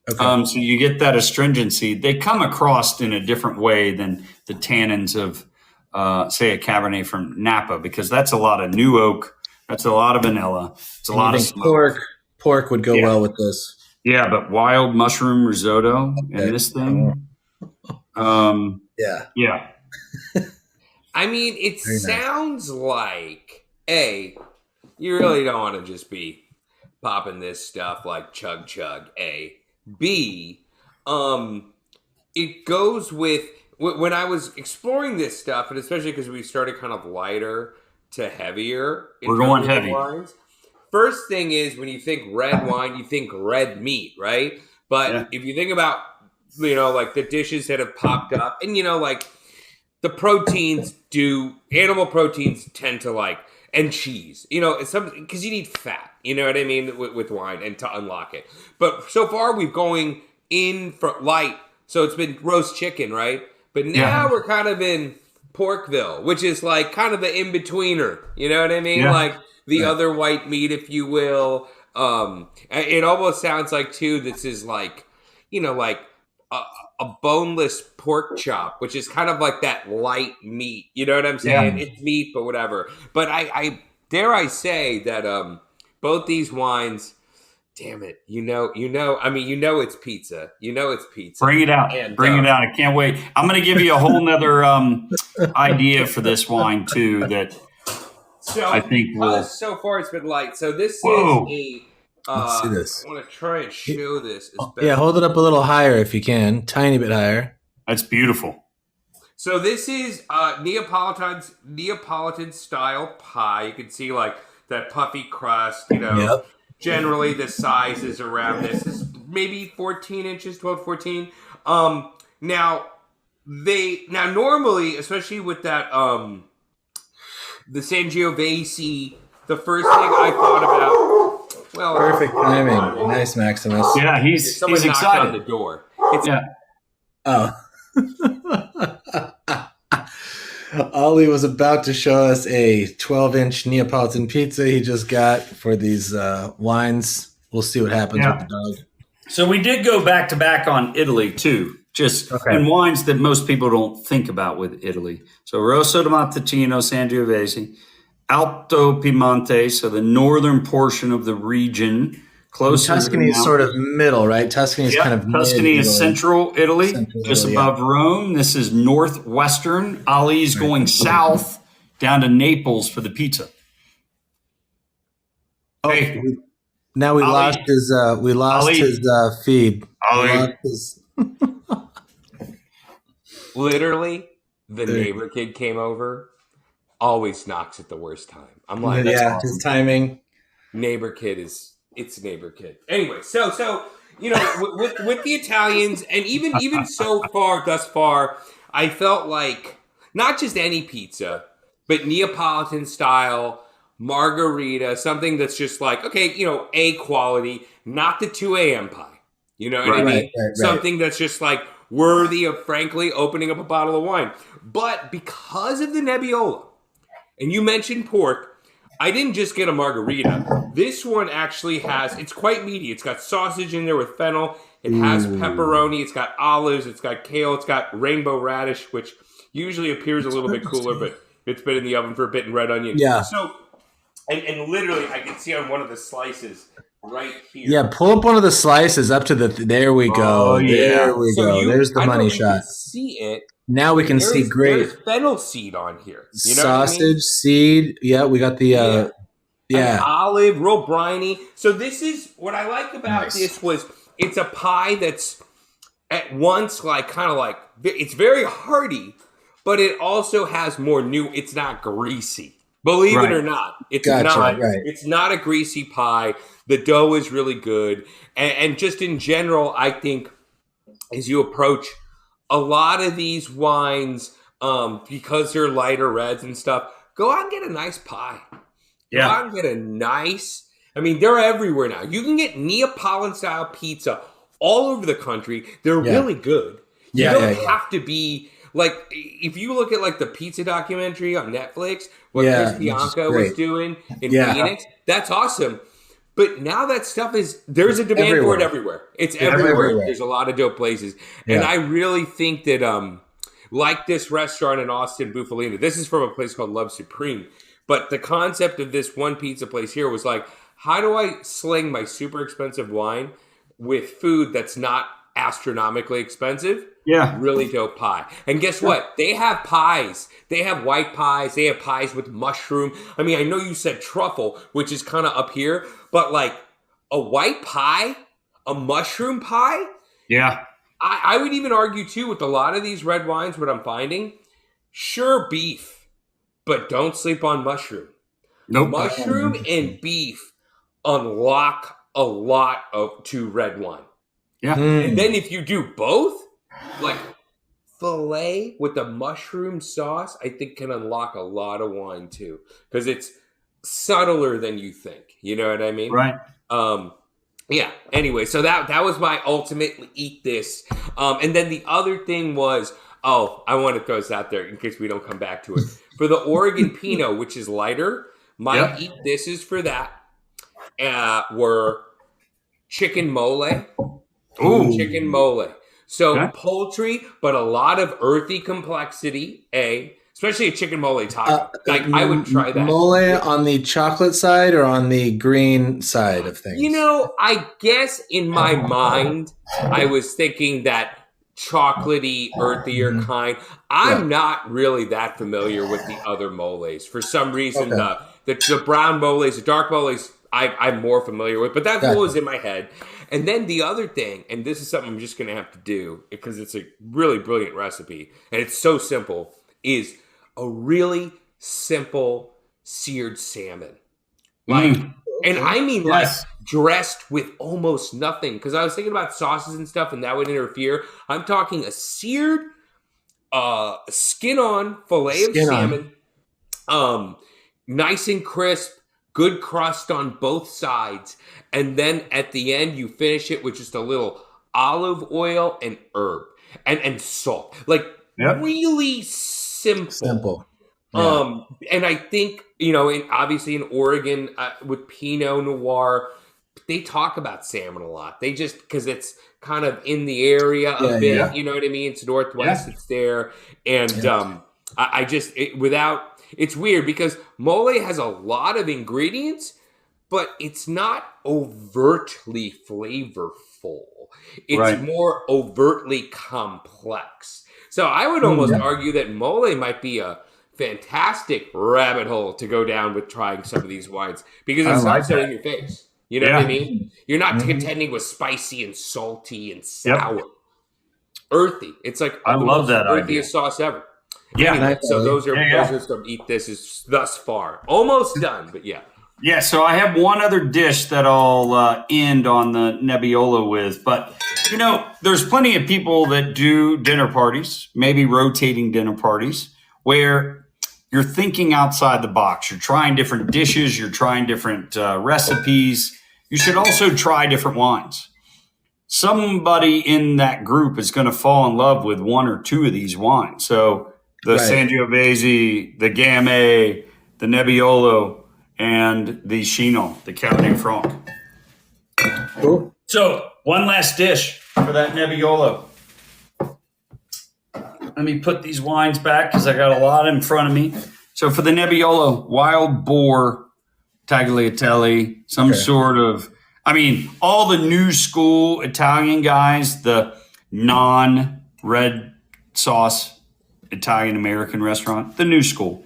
Okay. So you get that astringency. They come across in a different way than the tannins of, say, a Cabernet from Napa, because that's a lot of new oak. That's a lot of vanilla. It's a lot of smoke. Pork would go well with this. Yeah, but wild mushroom risotto and this thing. Yeah. I mean, it sounds like, A, you really don't want to just be popping this stuff like chug. A. B, it goes with, when I was exploring this stuff, and especially because we started kind of lighter to heavier. We're going heavy. Wines. First thing is, when you think red wine, you think red meat, right? But if you think about, like the dishes that have popped up, and like the proteins animal proteins tend to like, and cheese, because you need fat, you know what I mean, with wine and to unlock it. But so far we've going in for light, so it's been roast chicken, right? But now we're kind of in Porkville, which is like kind of the in-betweener, you know what I mean? Like the other white meat, if you will. It almost sounds like, too, this is like, like a boneless pork chop, which is kind of like that light meat. You know what I'm saying? Yeah. It's meat, but whatever. But I dare I say that both these wines, damn it, I mean, it's pizza. It's pizza. Bring it out. And, Bring it out. I can't wait. I'm going to give you a whole nother idea for this wine, too, that I think will... so far it's been light. So this is a... Let's see this. I want to try and show this. Yeah, hold it up a little higher if you can. Tiny bit higher. That's beautiful. So this is Neapolitan style pie. You can see like that puffy crust, Yep. Generally the size is around this. This is maybe 14 inches, 12, 14. Now normally, especially with that the Sangiovese, the first thing I thought about, perfect timing. Nice, Maximus. Yeah, he's excited. On the door. Ollie was about to show us a 12-inch Neapolitan pizza he just got for these wines. We'll see what happens with the dog. So we did go back to back on Italy too, and wines that most people don't think about with Italy. So Rosso di Montalcino, Sangiovese, Alto Piemonte, so the northern portion of the region, close to Tuscany is sort of middle, right? Tuscany is kind of Tuscany is central Italy, just above Rome. This is northwestern. Ali's going south down to Naples for the pizza. Now we lost his feed. Ali. Literally, the neighbor kid came over. Always knocks at the worst time. I'm like, his timing. Neighbor kid it's neighbor kid. Anyway, so with the Italians, and even thus far, I felt like not just any pizza, but Neapolitan style margarita, something that's just like, A quality, not the 2 a.m. pie. You know what I mean? Right. Something that's just like worthy of, frankly, opening up a bottle of wine. But because of the Nebbiolo, and you mentioned pork, I didn't just get a margarita. This one actually it's quite meaty. It's got sausage in there with fennel. It has pepperoni. It's got olives. It's got kale. It's got rainbow radish, which usually appears a little bit cooler, but it's been in the oven for a bit, and red onion. Yeah. So, and literally, I can see on one of the slices right here. Yeah, pull up one of the slices up to there we go. Oh, yeah. There we go. There's the money shot. You can see it. Now we can see great. There's fennel seed on here. You know sausage, seed. Yeah, we got the olive, real briny. So this is what I like about this was it's a pie that's at once kind of it's very hearty, but it also has more it's not greasy. Believe it or not, it's not. Right. It's not a greasy pie. The dough is really good, and just in general, I think as you approach a lot of these wines, because they're lighter reds and stuff, go out and get a nice pie. Go out and get a nice. I mean, they're everywhere now. You can get Neapolitan style pizza all over the country. They're really good. You don't have to be. Like, if you look at like the pizza documentary on Netflix, what Chris Bianco was doing in Phoenix, that's awesome. But now that stuff there's a demand for it everywhere. It's everywhere. There's a lot of dope places. And I really think that, like this restaurant in Austin, Bufalino, this is from a place called Love Supreme. But the concept of this one pizza place here was like, how do I sling my super expensive wine with food that's not astronomically expensive? Really dope pie. And guess what? They have pies. They have white pies. They have pies with mushroom. I mean, I know you said truffle, which is kind of up here, but like a white pie, a mushroom pie. Yeah. I would even argue too with a lot of these red wines, what I'm finding, sure, beef, but don't sleep on mushroom. Nope. Mushroom and beef unlock a lot to red wine. Yeah. And then if you do both, like filet with the mushroom sauce, I think can unlock a lot of wine too, because it's subtler than you think. You know what I mean? Right. Yeah. Anyway, so that was my ultimate eat this. And then the other thing was, I want to throw this out there in case we don't come back to it. For the Oregon Pinot, which is lighter, my eat this is for that. Were chicken mole. Ooh. Chicken mole. So poultry, but a lot of earthy complexity, especially a chicken mole taco. I would try that. Mole on the chocolate side or on the green side of things? You know, I guess in my mind, I was thinking that chocolatey, earthier kind. I'm not really that familiar with the other moles. For some reason, the brown moles, the dark moles, I'm more familiar with, but that's what was in my head. And then the other thing, and this is something I'm just going to have to do because it's a really brilliant recipe, and it's so simple, is a really simple seared salmon. And I mean like dressed with almost nothing, because I was thinking about sauces and stuff, and that would interfere. I'm talking a seared, skin-on fillet of salmon, nice and crisp, good crust on both sides, and then at the end you finish it with just a little olive oil and herb and salt, like really simple. And I think, you know, obviously in Oregon with Pinot Noir, they talk about salmon a lot. They just, because it's kind of in the area a bit, you know what I mean? It's Northwest, it's there, and it's weird because mole has a lot of ingredients, but it's not overtly flavorful. It's more overtly complex. So I would almost argue that mole might be a fantastic rabbit hole to go down with trying some of these wines, because it's not so in your face. You know what I mean? You're not contending with spicy and salty and sour. Earthy. It's like I love that earthiest idea. sauce ever. Yeah. Anyway, so those are some eat this is thus far. Almost done, but yeah. Yeah, so I have one other dish that I'll end on the Nebbiolo with. But, you know, there's plenty of people that do dinner parties, maybe rotating dinner parties, where you're thinking outside the box. You're trying different dishes. You're trying different recipes. You should also try different wines. Somebody in that group is going to fall in love with one or two of these wines. So the Sangiovese, the Gamay, the Nebbiolo, and the Chinon, the Cabernet Franc. Cool. So one last dish for that Nebbiolo. Let me put these wines back because I got a lot in front of me. So for the Nebbiolo, wild boar, tagliatelle, some sort of, I mean, all the new school Italian guys, the non-red sauce Italian American restaurant, the new school.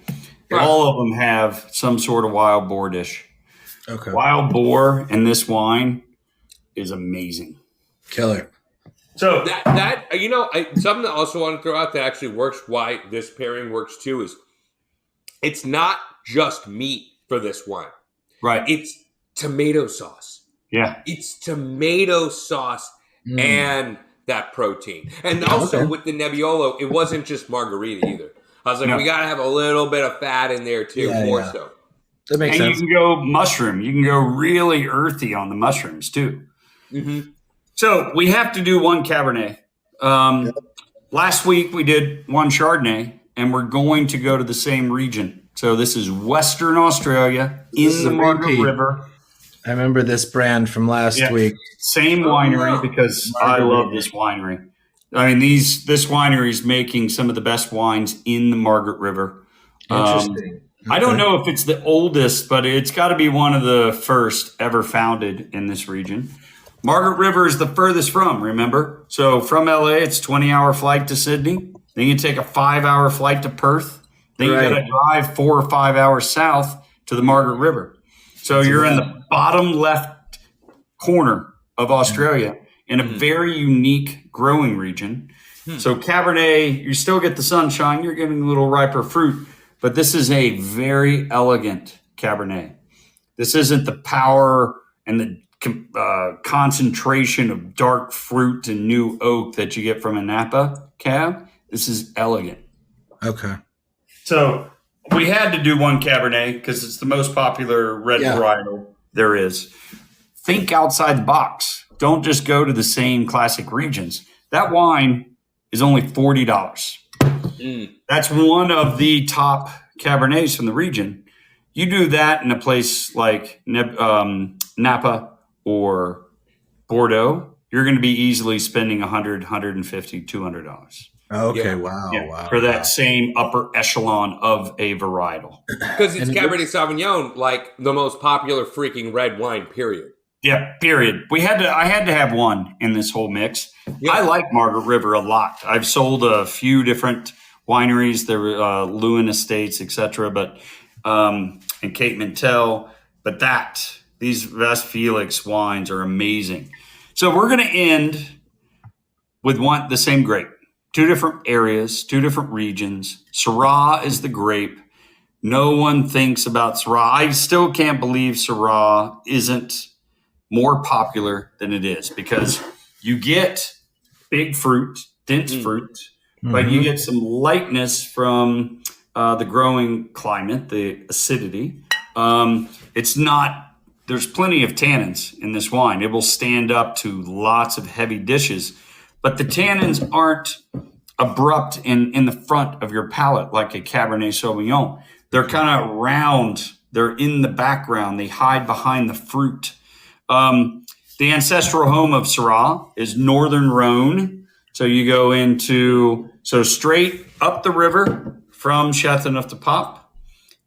All of them have some sort of wild boar dish. Okay. Wild boar in this wine is amazing. Killer. So that something that I also want to throw out that actually works. Why this pairing works too is it's not just meat for this wine, right? It's tomato sauce. Yeah, it's tomato sauce and that protein, and also with the Nebbiolo, it wasn't just margarita either. I was like, we got to have a little bit of fat in there too, so. That makes sense. You can go mushroom. You can go really earthy on the mushrooms too. Mm-hmm. So we have to do one Cabernet. Last week we did one Chardonnay, and we're going to go to the same region. So this is Western Australia in the Margaret River. I remember this brand from last week. Same winery because I love this winery. I mean, this winery is making some of the best wines in the Margaret River. Interesting. I don't know if it's the oldest, but it's got to be one of the first ever founded in this region. Margaret River is the furthest from, remember? So from LA, it's 20-hour flight to Sydney. Then you take a 5-hour flight to Perth. Then you got to drive 4 or 5 hours south to the Margaret River. So you're in the bottom left corner of Australia in a very unique growing region. So Cabernet, you still get the sunshine. You're getting a little riper fruit. But this is a very elegant Cabernet. This isn't the power and the concentration of dark fruit and new oak that you get from a Napa cab. This is elegant. Okay. So we had to do one Cabernet because it's the most popular red varietal there is. Think outside the box. Don't just go to the same classic regions. That wine is only $40. That's one of the top Cabernets from the region. You do that in a place like Napa or Bordeaux, you're going to be easily spending $100, $150, $200. Okay, wow. For that same upper echelon of a varietal. Because it's Cabernet Sauvignon, like the most popular freaking red wine, period. Yeah, period. I had to have one in this whole mix. Yeah. I like Margaret River a lot. I've sold a few different wineries, there were Lewin Estates, etc., but and Kate Mintel, but these West Felix wines are amazing. So we're going to end with the same grape. 2 different areas, 2 different regions. Syrah is the grape. No one thinks about Syrah. I still can't believe Syrah isn't more popular than it is because you get big fruit, dense fruit, but you get some lightness from the growing climate, the acidity. There's plenty of tannins in this wine. It will stand up to lots of heavy dishes, but the tannins aren't abrupt in the front of your palate like a Cabernet Sauvignon. They're kind of round. They're in the background. They hide behind the fruit. The ancestral home of Syrah is Northern Rhone. So you go straight up the river from Châteauneuf-du-Pape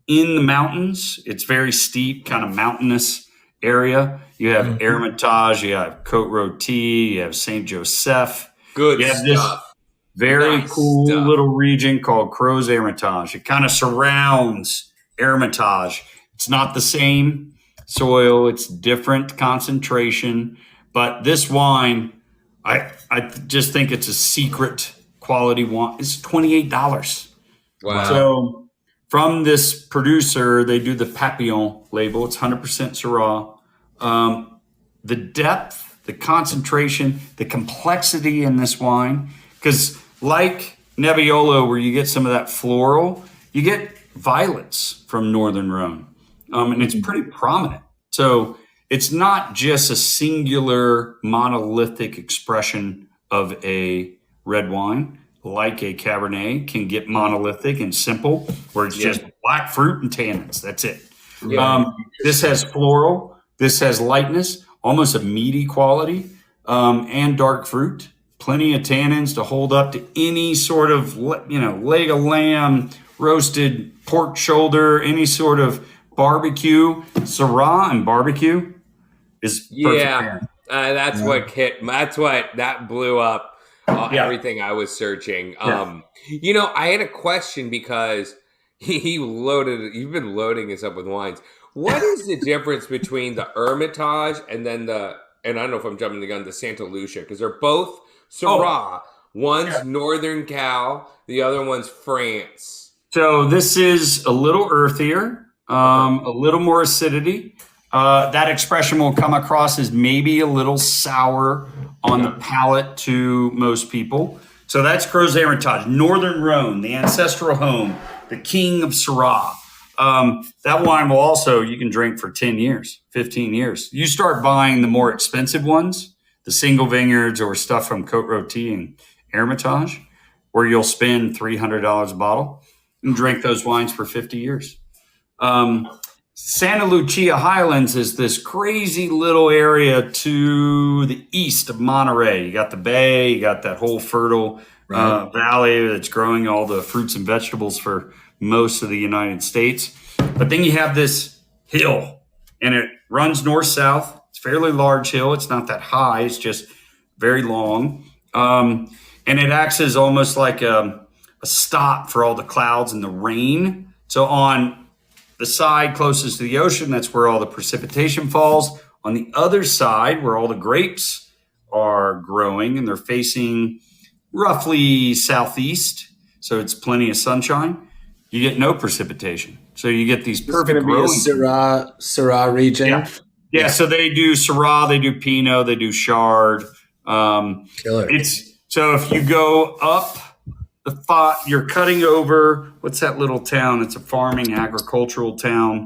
in the mountains. It's very steep, kind of mountainous area. You have Hermitage, you have Côte-Rôtie, you have Saint Joseph. Good you have stuff. This very cool little region called Crozes Hermitage. It kind of surrounds Hermitage. It's not the same soil. It's different concentration. But this wine, I just think it's a secret quality wine. It's $28. Wow. So from this producer, they do the Papillon label. It's 100% Syrah. The depth, the concentration, the complexity in this wine, because like Nebbiolo, where you get some of that floral, you get violets from Northern Rhone. And it's pretty prominent. So it's not just a singular monolithic expression of a red wine, like a Cabernet can get monolithic and simple, where it's just black fruit and tannins. That's it. Yeah. This has floral. This has lightness, almost a meaty quality, and dark fruit. Plenty of tannins to hold up to any sort of, leg of lamb, roasted pork shoulder, any sort of barbecue. Syrah and barbecue is perfect. That's what that blew up everything I was searching. I had a question because you've been loading us up with wines. What is the difference between the Hermitage and then the and I don't know if I'm jumping the gun, to Santa Lucia, because they're both Syrah. One's Northern Cal, the other one's France. So this is a little earthier, a little more acidity. That expression will come across as maybe a little sour on the palate to most people. So that's Gros Hermitage, Northern Rhone, the ancestral home, the king of Syrah. That wine will also, you can drink for 10 years, 15 years. You start buying the more expensive ones, the single vineyards or stuff from Côte Rôtie and Hermitage, where you'll spend $300 a bottle and drink those wines for 50 years. Santa Lucia Highlands is this crazy little area to the east of Monterey. You got the bay, you got that whole fertile valley that's growing all the fruits and vegetables for most of the United States. But then you have this hill, and it runs north-south. It's a fairly large hill. It's not that high. It's just very long. And it acts as almost like a stop for all the clouds and the rain. So on the side closest to the ocean, that's where all the precipitation falls. On the other side, where all the grapes are growing, and they're facing roughly southeast, so it's plenty of sunshine, you get no precipitation. So you get these perfect growing. It's going to be a Syrah region. Yeah, so they do Syrah, they do Pinot, they do Chard. Killer. So if you go up you're cutting over, what's that little town? It's a farming agricultural town.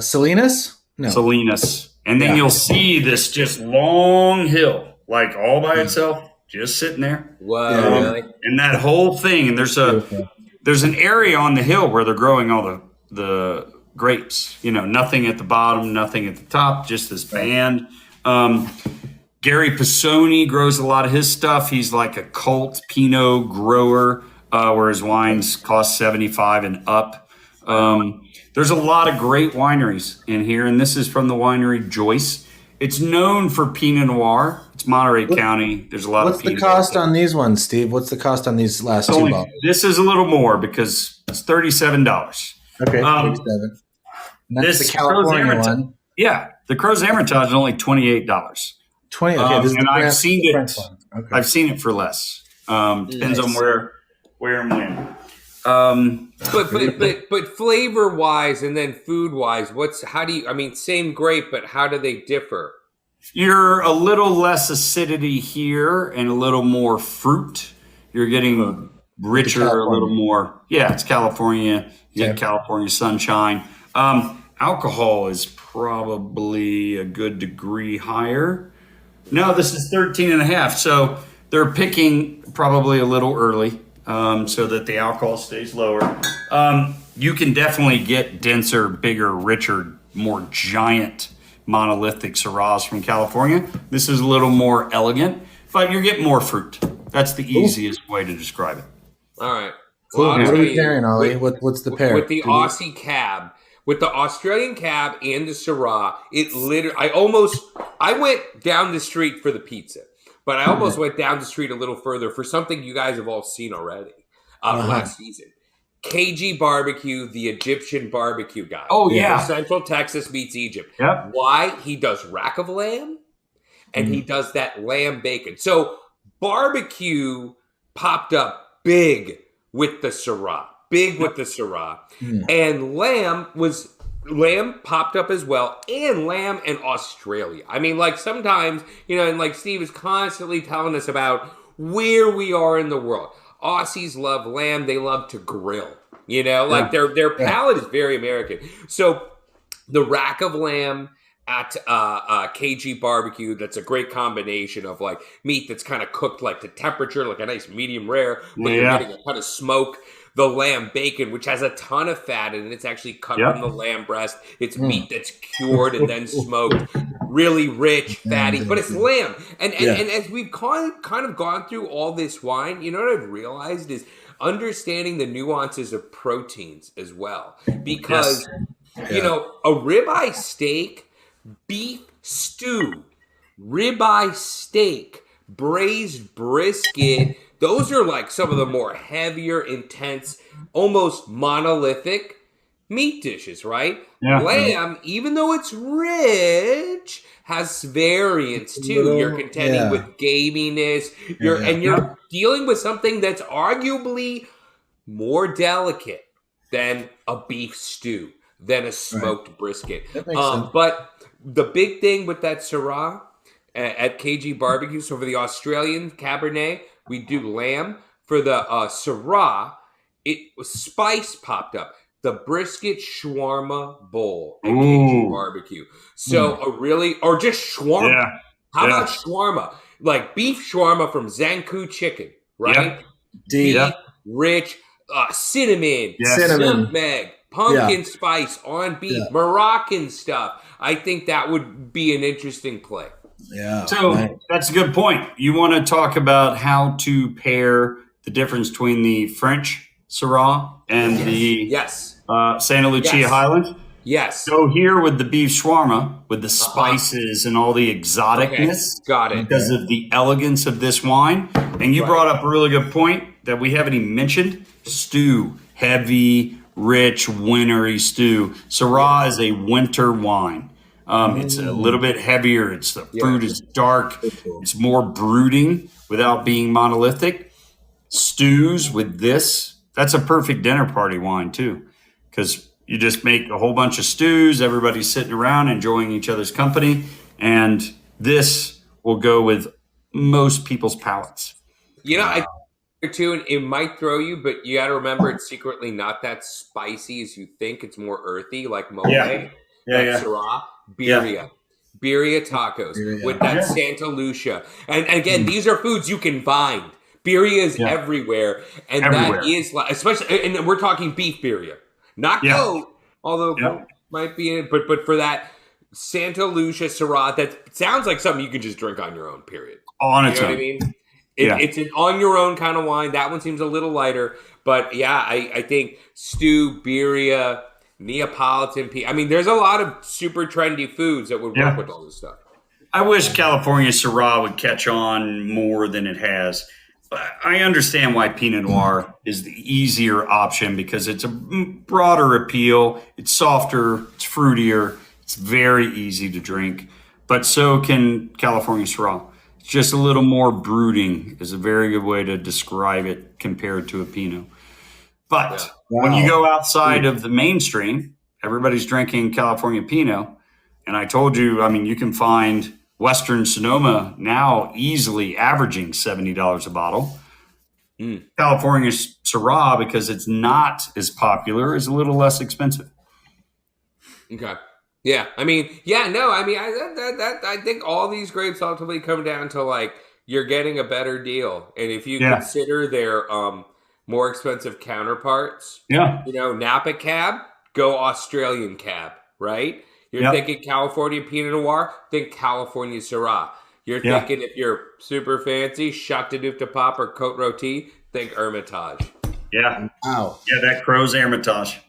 Salinas? No. Salinas. And then you'll see this just long hill, like all by itself, just sitting there. Wow. Really? And that whole thing, and there's an area on the hill where they're growing all the grapes. Nothing at the bottom, nothing at the top, just this band. Gary Pisoni grows a lot of his stuff. He's like a cult Pinot grower, where his wines cost $75 and up. There's a lot of great wineries in here, and this is from the winery Joyce. It's known for Pinot Noir. It's Monterey County. There's a lot of Pinot. What's the cost on these ones, Steve? What's the cost on these last two bottles? This is a little more because it's $37. Okay, 37. And that's the California one. Yeah, the Gros Hermitage is only $28. 20. Okay, this is and I've seen it. Okay. I've seen it for less. Depends on where and when. But flavor wise and then food wise, same grape, but how do they differ? You're a little less acidity here and a little more fruit. You're getting richer, a little more. Yeah, it's California. You get California sunshine. Alcohol is probably a good degree higher. No, this is 13.5. So they're picking probably a little early, so that the alcohol stays lower. You can definitely get denser, bigger, richer, more giant monolithic Syrahs from California. This is a little more elegant, but you're getting more fruit. That's the easiest way to describe it. All right. Cool. What are we pairing, Ollie? What's the pair? With the Aussie cab. With the Australian cab and the Syrah, I went down the street for the pizza, but I almost went down the street a little further for something you guys have all seen already last season. KG Barbecue, the Egyptian barbecue guy. Oh, yeah. Central Texas meets Egypt. Yep. Why? He does rack of lamb, and he does that lamb bacon. So barbecue popped up big with the Syrah. And lamb popped up as well, and lamb in Australia. I mean, like sometimes, and like Steve is constantly telling us about where we are in the world. Aussies love lamb. They love to grill, like their palate is very American. So the rack of lamb at KG Barbecue, that's a great combination of like meat that's kind of cooked like to temperature, like a nice medium rare, but you're getting a ton of smoke. The lamb bacon, which has a ton of fat in it. It's actually cut from the lamb breast. It's meat that's cured and then smoked. Really rich, fatty, but it's lamb. And as we've kind of gone through all this wine, what I've realized is understanding the nuances of proteins as well. Because, a ribeye steak, beef stew, ribeye steak, braised brisket, those are like some of the more heavier, intense, almost monolithic meat dishes, right? Yeah. Lamb, even though it's rich, has variance too. You're contending with gaminess. You're dealing with something that's arguably more delicate than a beef stew, than a smoked brisket. That makes sense. But the big thing with that Syrah at KG Barbecue, so for the Australian Cabernet, we do lamb. For the Syrah, it was spice popped up. The brisket shawarma bowl at KG Barbecue. So or just shawarma. Yeah. How about shawarma? Like beef shawarma from Zankou chicken, right? Deep. Beef, rich, cinnamon, cinnamon, nutmeg, pumpkin spice on beef, Moroccan stuff. I think that would be an interesting play. Yeah. So that's a good point. You want to talk about how to pair the difference between the French Syrah and the Santa Lucia Highlands? Yes. Go here with the beef shawarma, with the spices and all the exoticness. Okay. Got it. Because of the elegance of this wine. And you brought up a really good point that we haven't even mentioned. Stew. Heavy, rich, wintry stew. Syrah is a winter wine. It's a little bit heavier. The fruit is dark. It's more brooding without being monolithic. Stews with this, that's a perfect dinner party wine too. Because you just make a whole bunch of stews. Everybody's sitting around enjoying each other's company. And this will go with most people's palates. I too, and it might throw you, but you got to remember it's secretly not that spicy as you think. It's more earthy, like mole, Syrah, birria. Birria tacos with that Santa Lucia. And again, these are foods you can find. Birria is everywhere. And that is, like, especially, and we're talking beef birria. Not goat, although goat might be in it. But for that Santa Lucia Syrah, that sounds like something you can just drink on your own, period. On its own. What I mean? It's an on your own kind of wine. That one seems a little lighter. But I think stew, birria, Neapolitan pizza. I mean, there's a lot of super trendy foods that would work with all this stuff. I wish California Syrah would catch on more than it has. I understand why Pinot Noir is the easier option because it's a broader appeal. It's softer. It's fruitier. It's very easy to drink. But so can California Syrah. It's just a little more brooding is a very good way to describe it compared to a Pinot. But when you go outside of the mainstream, everybody's drinking California Pinot. And I told you, I mean, you can find Western Sonoma now easily averaging $70 a bottle. California Syrah, because it's not as popular, is a little less expensive. Okay. Yeah. I mean, I think all these grapes ultimately come down to like you're getting a better deal. And if you consider their more expensive counterparts, Napa Cab, go Australian Cab, right? You're thinking California Pinot Noir, think California Syrah. You're thinking if you're super fancy, Chateau de Pop or Côte Rôtie, think Hermitage. Yeah. Wow. Yeah, that Crow's Hermitage.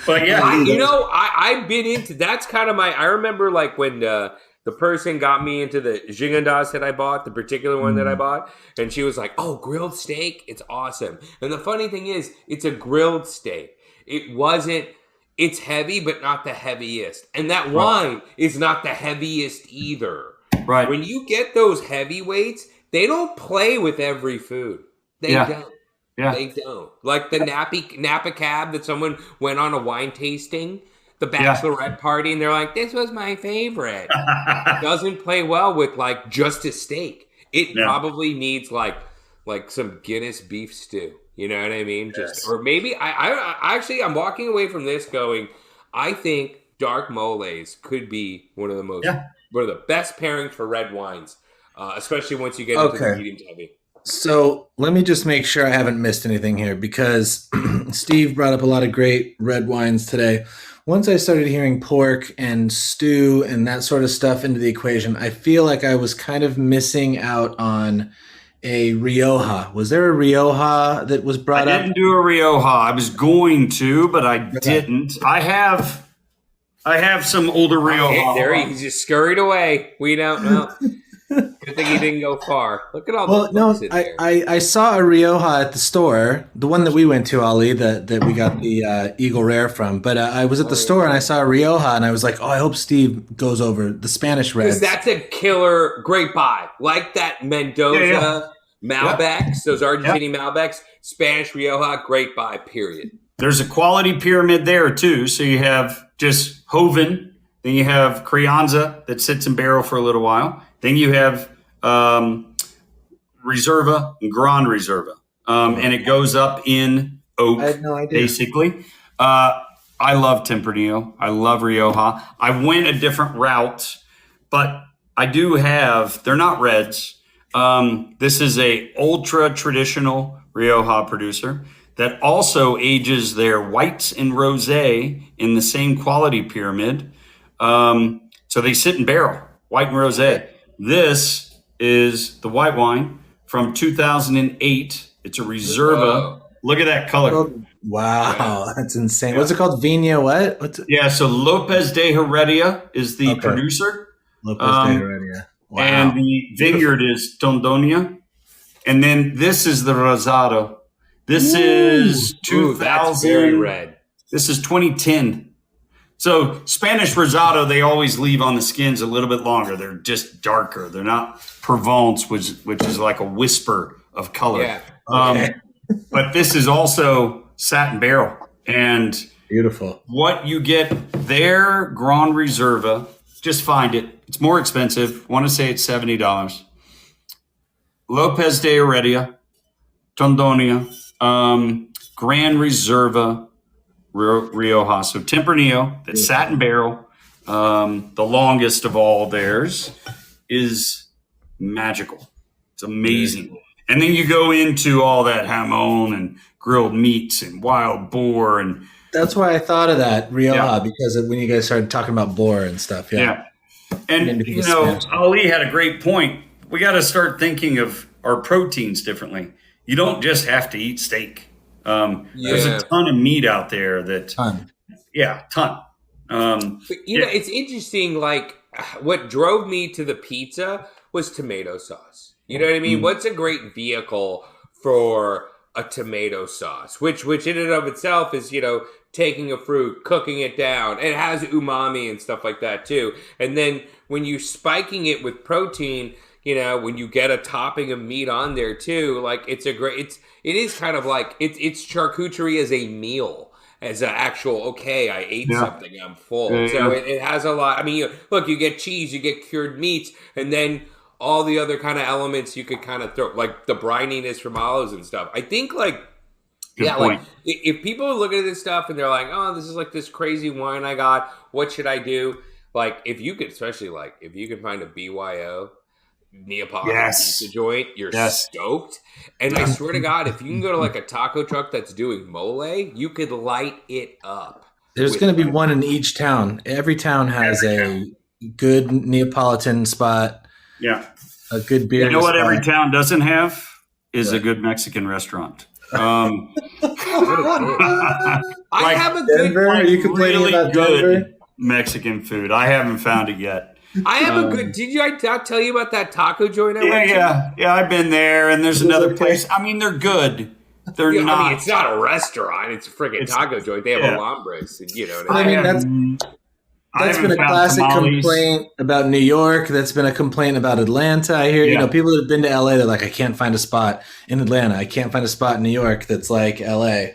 But I've been into, that's kind of I remember like when the person got me into the Gigondas that I bought, the particular one that I bought, and she was like, oh, grilled steak, it's awesome. And the funny thing is, it's a grilled steak. It's heavy, but not the heaviest. And that wine is not the heaviest either. Right. When you get those heavyweights, they don't play with every food. They don't. Yeah. They don't. Like the Napa Cab that someone went on a wine tasting, the bachelorette party, and they're like, this was my favorite. Doesn't play well with like just a steak. It probably needs like some Guinness beef stew. You know what I mean? Or maybe I'm walking away from this going, I think dark moles could be one of the best pairings for red wines, especially once you get into the medium to heavy. So let me just make sure I haven't missed anything here because Steve brought up a lot of great red wines today. Once I started hearing pork and stew and that sort of stuff into the equation, I feel like I was kind of missing out on a Rioja. Was there a Rioja that was brought up? I didn't do a Rioja. I was going to, but I didn't. I have some older Rioja. There he just scurried away. We don't know. Good thing he didn't go far. Look at all Well, the no, books in there. I saw a Rioja at the store, the one that we went to, Ali, that we got the Eagle Rare from. But I was at the store and I saw a Rioja, and I was like, oh, I hope Steve goes over the Spanish Reds. Because that's a killer, great buy. Like that Mendoza Malbecs, those Argentinian Malbecs, Spanish Rioja, great buy, period. There's a quality pyramid there, too. So you have just Joven, then you have Crianza that sits in barrel for a little while. Then you have Reserva and Gran Reserva. And it goes up in oak, I had no idea. basically. I love Tempranillo. I love Rioja. I went a different route, but I do have, they're not reds. This is a ultra traditional Rioja producer that also ages their whites and rosé in the same quality pyramid. So they sit in barrel, white and rosé. This is the white wine from 2008. It's a Reserva. Look at that color. Wow, that's insane. What's it called? Vina what? So Lopez de Heredia is the producer. Lopez de Heredia. Wow. And the vineyard is Tondonia. And then this is the Rosado. This is 2000. That's very red. This is 2010. So Spanish Rosado, they always leave on the skins a little bit longer. They're just darker. They're not Provence, which is like a whisper of color. Yeah. But this is also satin barrel. And beautiful. What you get there, Gran Reserva, just find it. It's more expensive. I want to say it's $70. Lopez de Heredia, Tondonia, Gran Reserva, Rioja. So Tempranillo, that satin barrel, the longest of all theirs, is magical. It's amazing. And then you go into all that jamon and grilled meats and wild boar. And that's why I thought of that, Rioja, because when you guys started talking about boar and stuff. Yeah. And, Ali had a great point. We got to start thinking of our proteins differently. You don't just have to eat steak. There's a ton of meat out there ton. But, it's interesting. Like, what drove me to the pizza was tomato sauce. You know what I mean? What's a great vehicle for a tomato sauce, which in and of itself is, taking a fruit, cooking it down. It has umami and stuff like that too. And then when you spiking it with protein, when you get a topping of meat on there too, like it is kind of like it's charcuterie as a meal, as an actual, I ate something, I'm full. So it has a lot. I mean, look, you get cheese, you get cured meats, and then all the other kind of elements you could kind of throw, like the brininess from olives and stuff. I think Good point. Like if people are looking at this stuff and they're like, oh, this is like this crazy wine I got, what should I do? Like if you could, especially like if you can find a BYO Neapolitan pizza joint, you're stoked. And I swear to God, if you can go to like a taco truck that's doing mole, you could light it up. There's going to be one in each town. Every town has a good Neapolitan spot. Yeah. A good beer. You know what every town doesn't have is a good Mexican restaurant. I have a Denver. You complaining really about good Denver? Mexican food. I haven't found it yet. I have a good. Did I tell you about that taco joint? Yeah. I've been there, and there's another place. I mean, they're good. They're not. I mean, it's not a restaurant. It's a freaking taco joint. They have alambres, and what I mean. That's been a classic complaint about New York. That's been a complaint about Atlanta. I hear, people that have been to LA, they're like, I can't find a spot in Atlanta. I can't find a spot in New York that's like LA.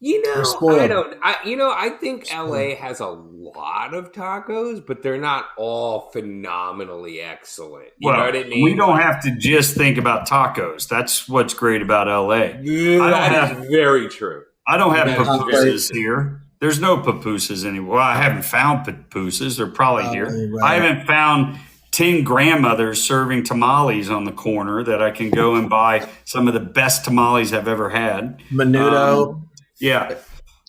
I think LA has a lot of tacos, but they're not all phenomenally excellent. You know what I mean? We don't have to just think about tacos. That's what's great about LA. That is very true. I don't have pupusas here. There's no pupusas anywhere. Well, I haven't found pupusas. They're probably here. Right. I haven't found 10 grandmothers serving tamales on the corner that I can go and buy some of the best tamales I've ever had. Menudo.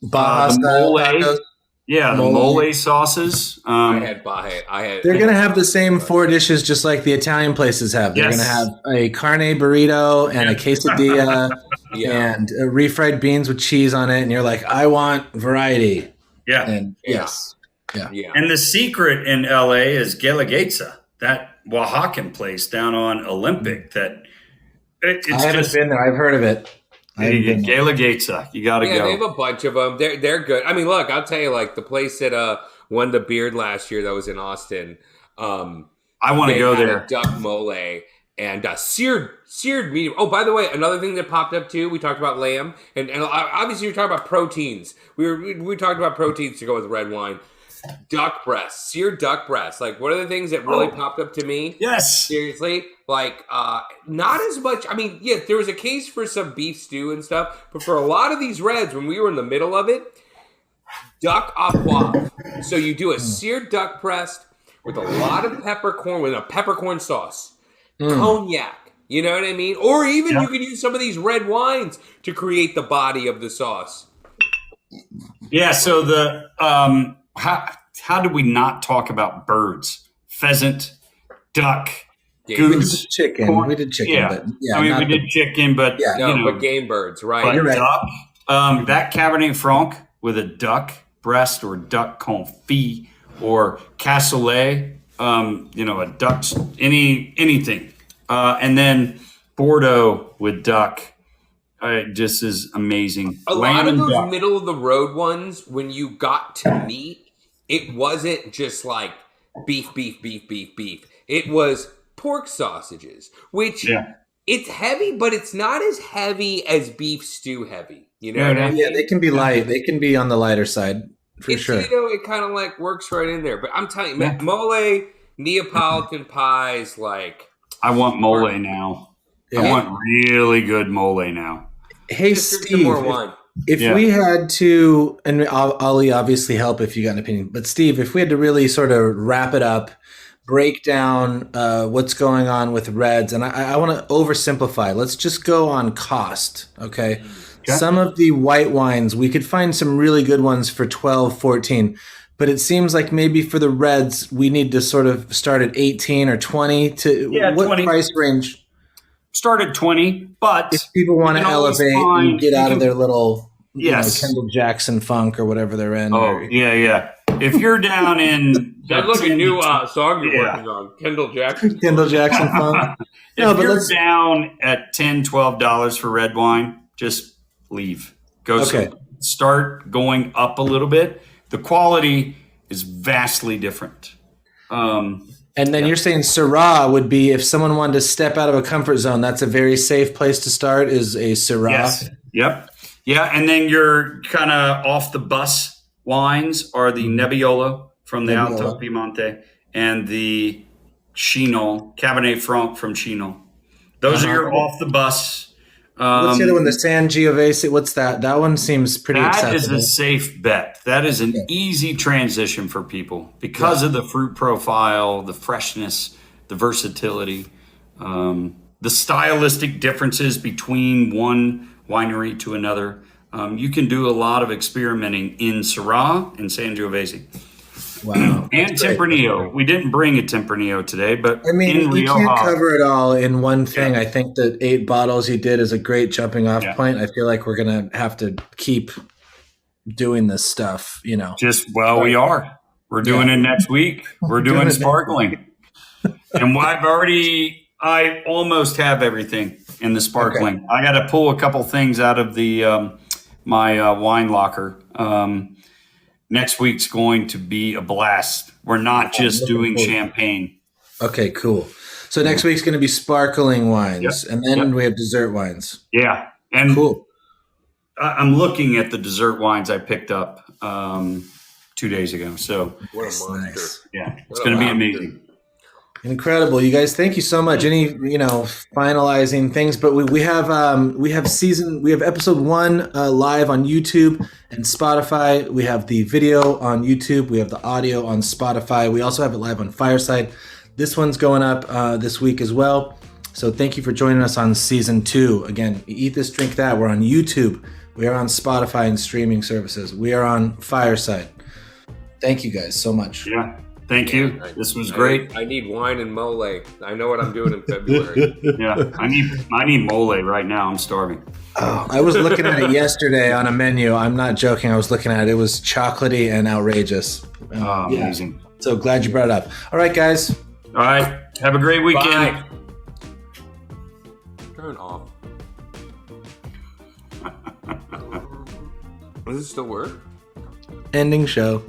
Baja style tacos. Yeah, the mole sauces. I had Baja. They're going to have the same 4 dishes just like the Italian places have. They're going to have a carne burrito and a quesadilla and refried beans with cheese on it. And you're like, I want variety. Yeah. And And the secret in LA is Guelaguetza. That Oaxacan place down on Olympic that it's I haven't just been there. I've heard of it. Gala Gatesa. You got to go. They have a bunch of them. They're good. I mean, look, I'll tell you, like the place that won the beard last year that was in Austin. I want to go there. Duck mole and seared medium. Oh, by the way, another thing that popped up too. We talked about lamb, and obviously you're talking about proteins. We talked about proteins to go with red wine. Duck breast, seared duck breast. Like, one of the things that really popped up to me. Yes. Seriously, like, not as much. I mean, yeah, there was a case for some beef stew and stuff, but for a lot of these reds, when we were in the middle of it, duck au poivre. So you do a seared duck breast with a lot of peppercorn, with a peppercorn sauce, cognac. You know what I mean? Or even you can use some of these red wines to create the body of the sauce. Yeah. So the how did we not talk about birds? Pheasant, duck, goose, chicken. Corn. We did chicken. Yeah. But I mean, we did chicken, but but game birds, right? But You're right. duck, that Cabernet Franc with a duck breast or duck confit or cassoulet, a duck, anything, and then Bordeaux with duck. Just is amazing. A lot of those middle of the road ones, when you got to meat, it wasn't just like beef. It was pork sausages, which it's heavy, but it's not as heavy as beef stew heavy. You know what I mean? Yeah, they can be light. They can be on the lighter side for sure. It kind of like works right in there. But I'm telling you, man, mole, Neapolitan pies, like I want mole now. Yeah. I want really good mole now. Hey, Steve, more wine. If we had to, and I'll obviously help if you got an opinion, but Steve, if we had to really sort of wrap it up, break down what's going on with reds, and I want to oversimplify. Let's just go on cost, okay? Some of the white wines, we could find some really good ones for 12, 14, but it seems like maybe for the reds, we need to sort of start at 18 or 20 to what 20. Price range? Start at 20, but if people want to elevate and get out of their little Kendall Jackson funk or whatever they're in. Yeah. If you're down in that's like a new song you're working on, Kendall Jackson. Kendall Jackson funk. If you're down at $10, $12 for red wine, just leave. Start going up a little bit. The quality is vastly different. And then you're saying Syrah would be, if someone wanted to step out of a comfort zone, that's a very safe place to start, is a Syrah. Yes. Yep. Yeah, and then your kind of off the bus wines are the Nebbiolo from the Alto Piemonte and the Chinon, Cabernet Franc from Chinon. Those are your off the bus. What's the other one? The Sangiovese. What's that? That one seems pretty acceptable. That is a safe bet. That is an easy transition for people because of the fruit profile, the freshness, the versatility, the stylistic differences between one winery to another. You can do a lot of experimenting in Syrah and Sangiovese. Wow. And Tempranillo. We didn't bring a Tempranillo today, but I mean, you can't cover it all in one thing. I think the 8 bottles you did is a great jumping off point. I feel like we're going to have to keep doing this stuff, we are. We're doing it next week. We're doing sparkling. And I almost have everything in the sparkling. I got to pull a couple things out of the my wine locker. Next week's going to be a blast. We're not just doing champagne. Okay, cool. So next week's going to be sparkling wines, and then we have dessert wines. Yeah, and cool. I'm looking at the dessert wines I picked up 2 days ago. So what a monster! Nice. Yeah, it's going to be amazing. Incredible, you guys! Thank you so much. Any finalizing things, but we have episode 1 live on YouTube and Spotify. We have the video on YouTube. We have the audio on Spotify. We also have it live on Fireside. This one's going up this week as well. So thank you for joining us on season 2. Again, Eat This, Drink That. We're on YouTube. We are on Spotify and streaming services. We are on Fireside. Thank you guys so much. Yeah. Thank you. This was great. I need wine and mole. I know what I'm doing in February. Yeah, I need mole right now. I'm starving. Oh, I was looking at it yesterday on a menu. I'm not joking. I was looking at it. It was chocolatey and outrageous. Amazing. So glad you brought it up. All right, guys. All right. Have a great weekend. Bye. Turn off. Does it still work? Ending show.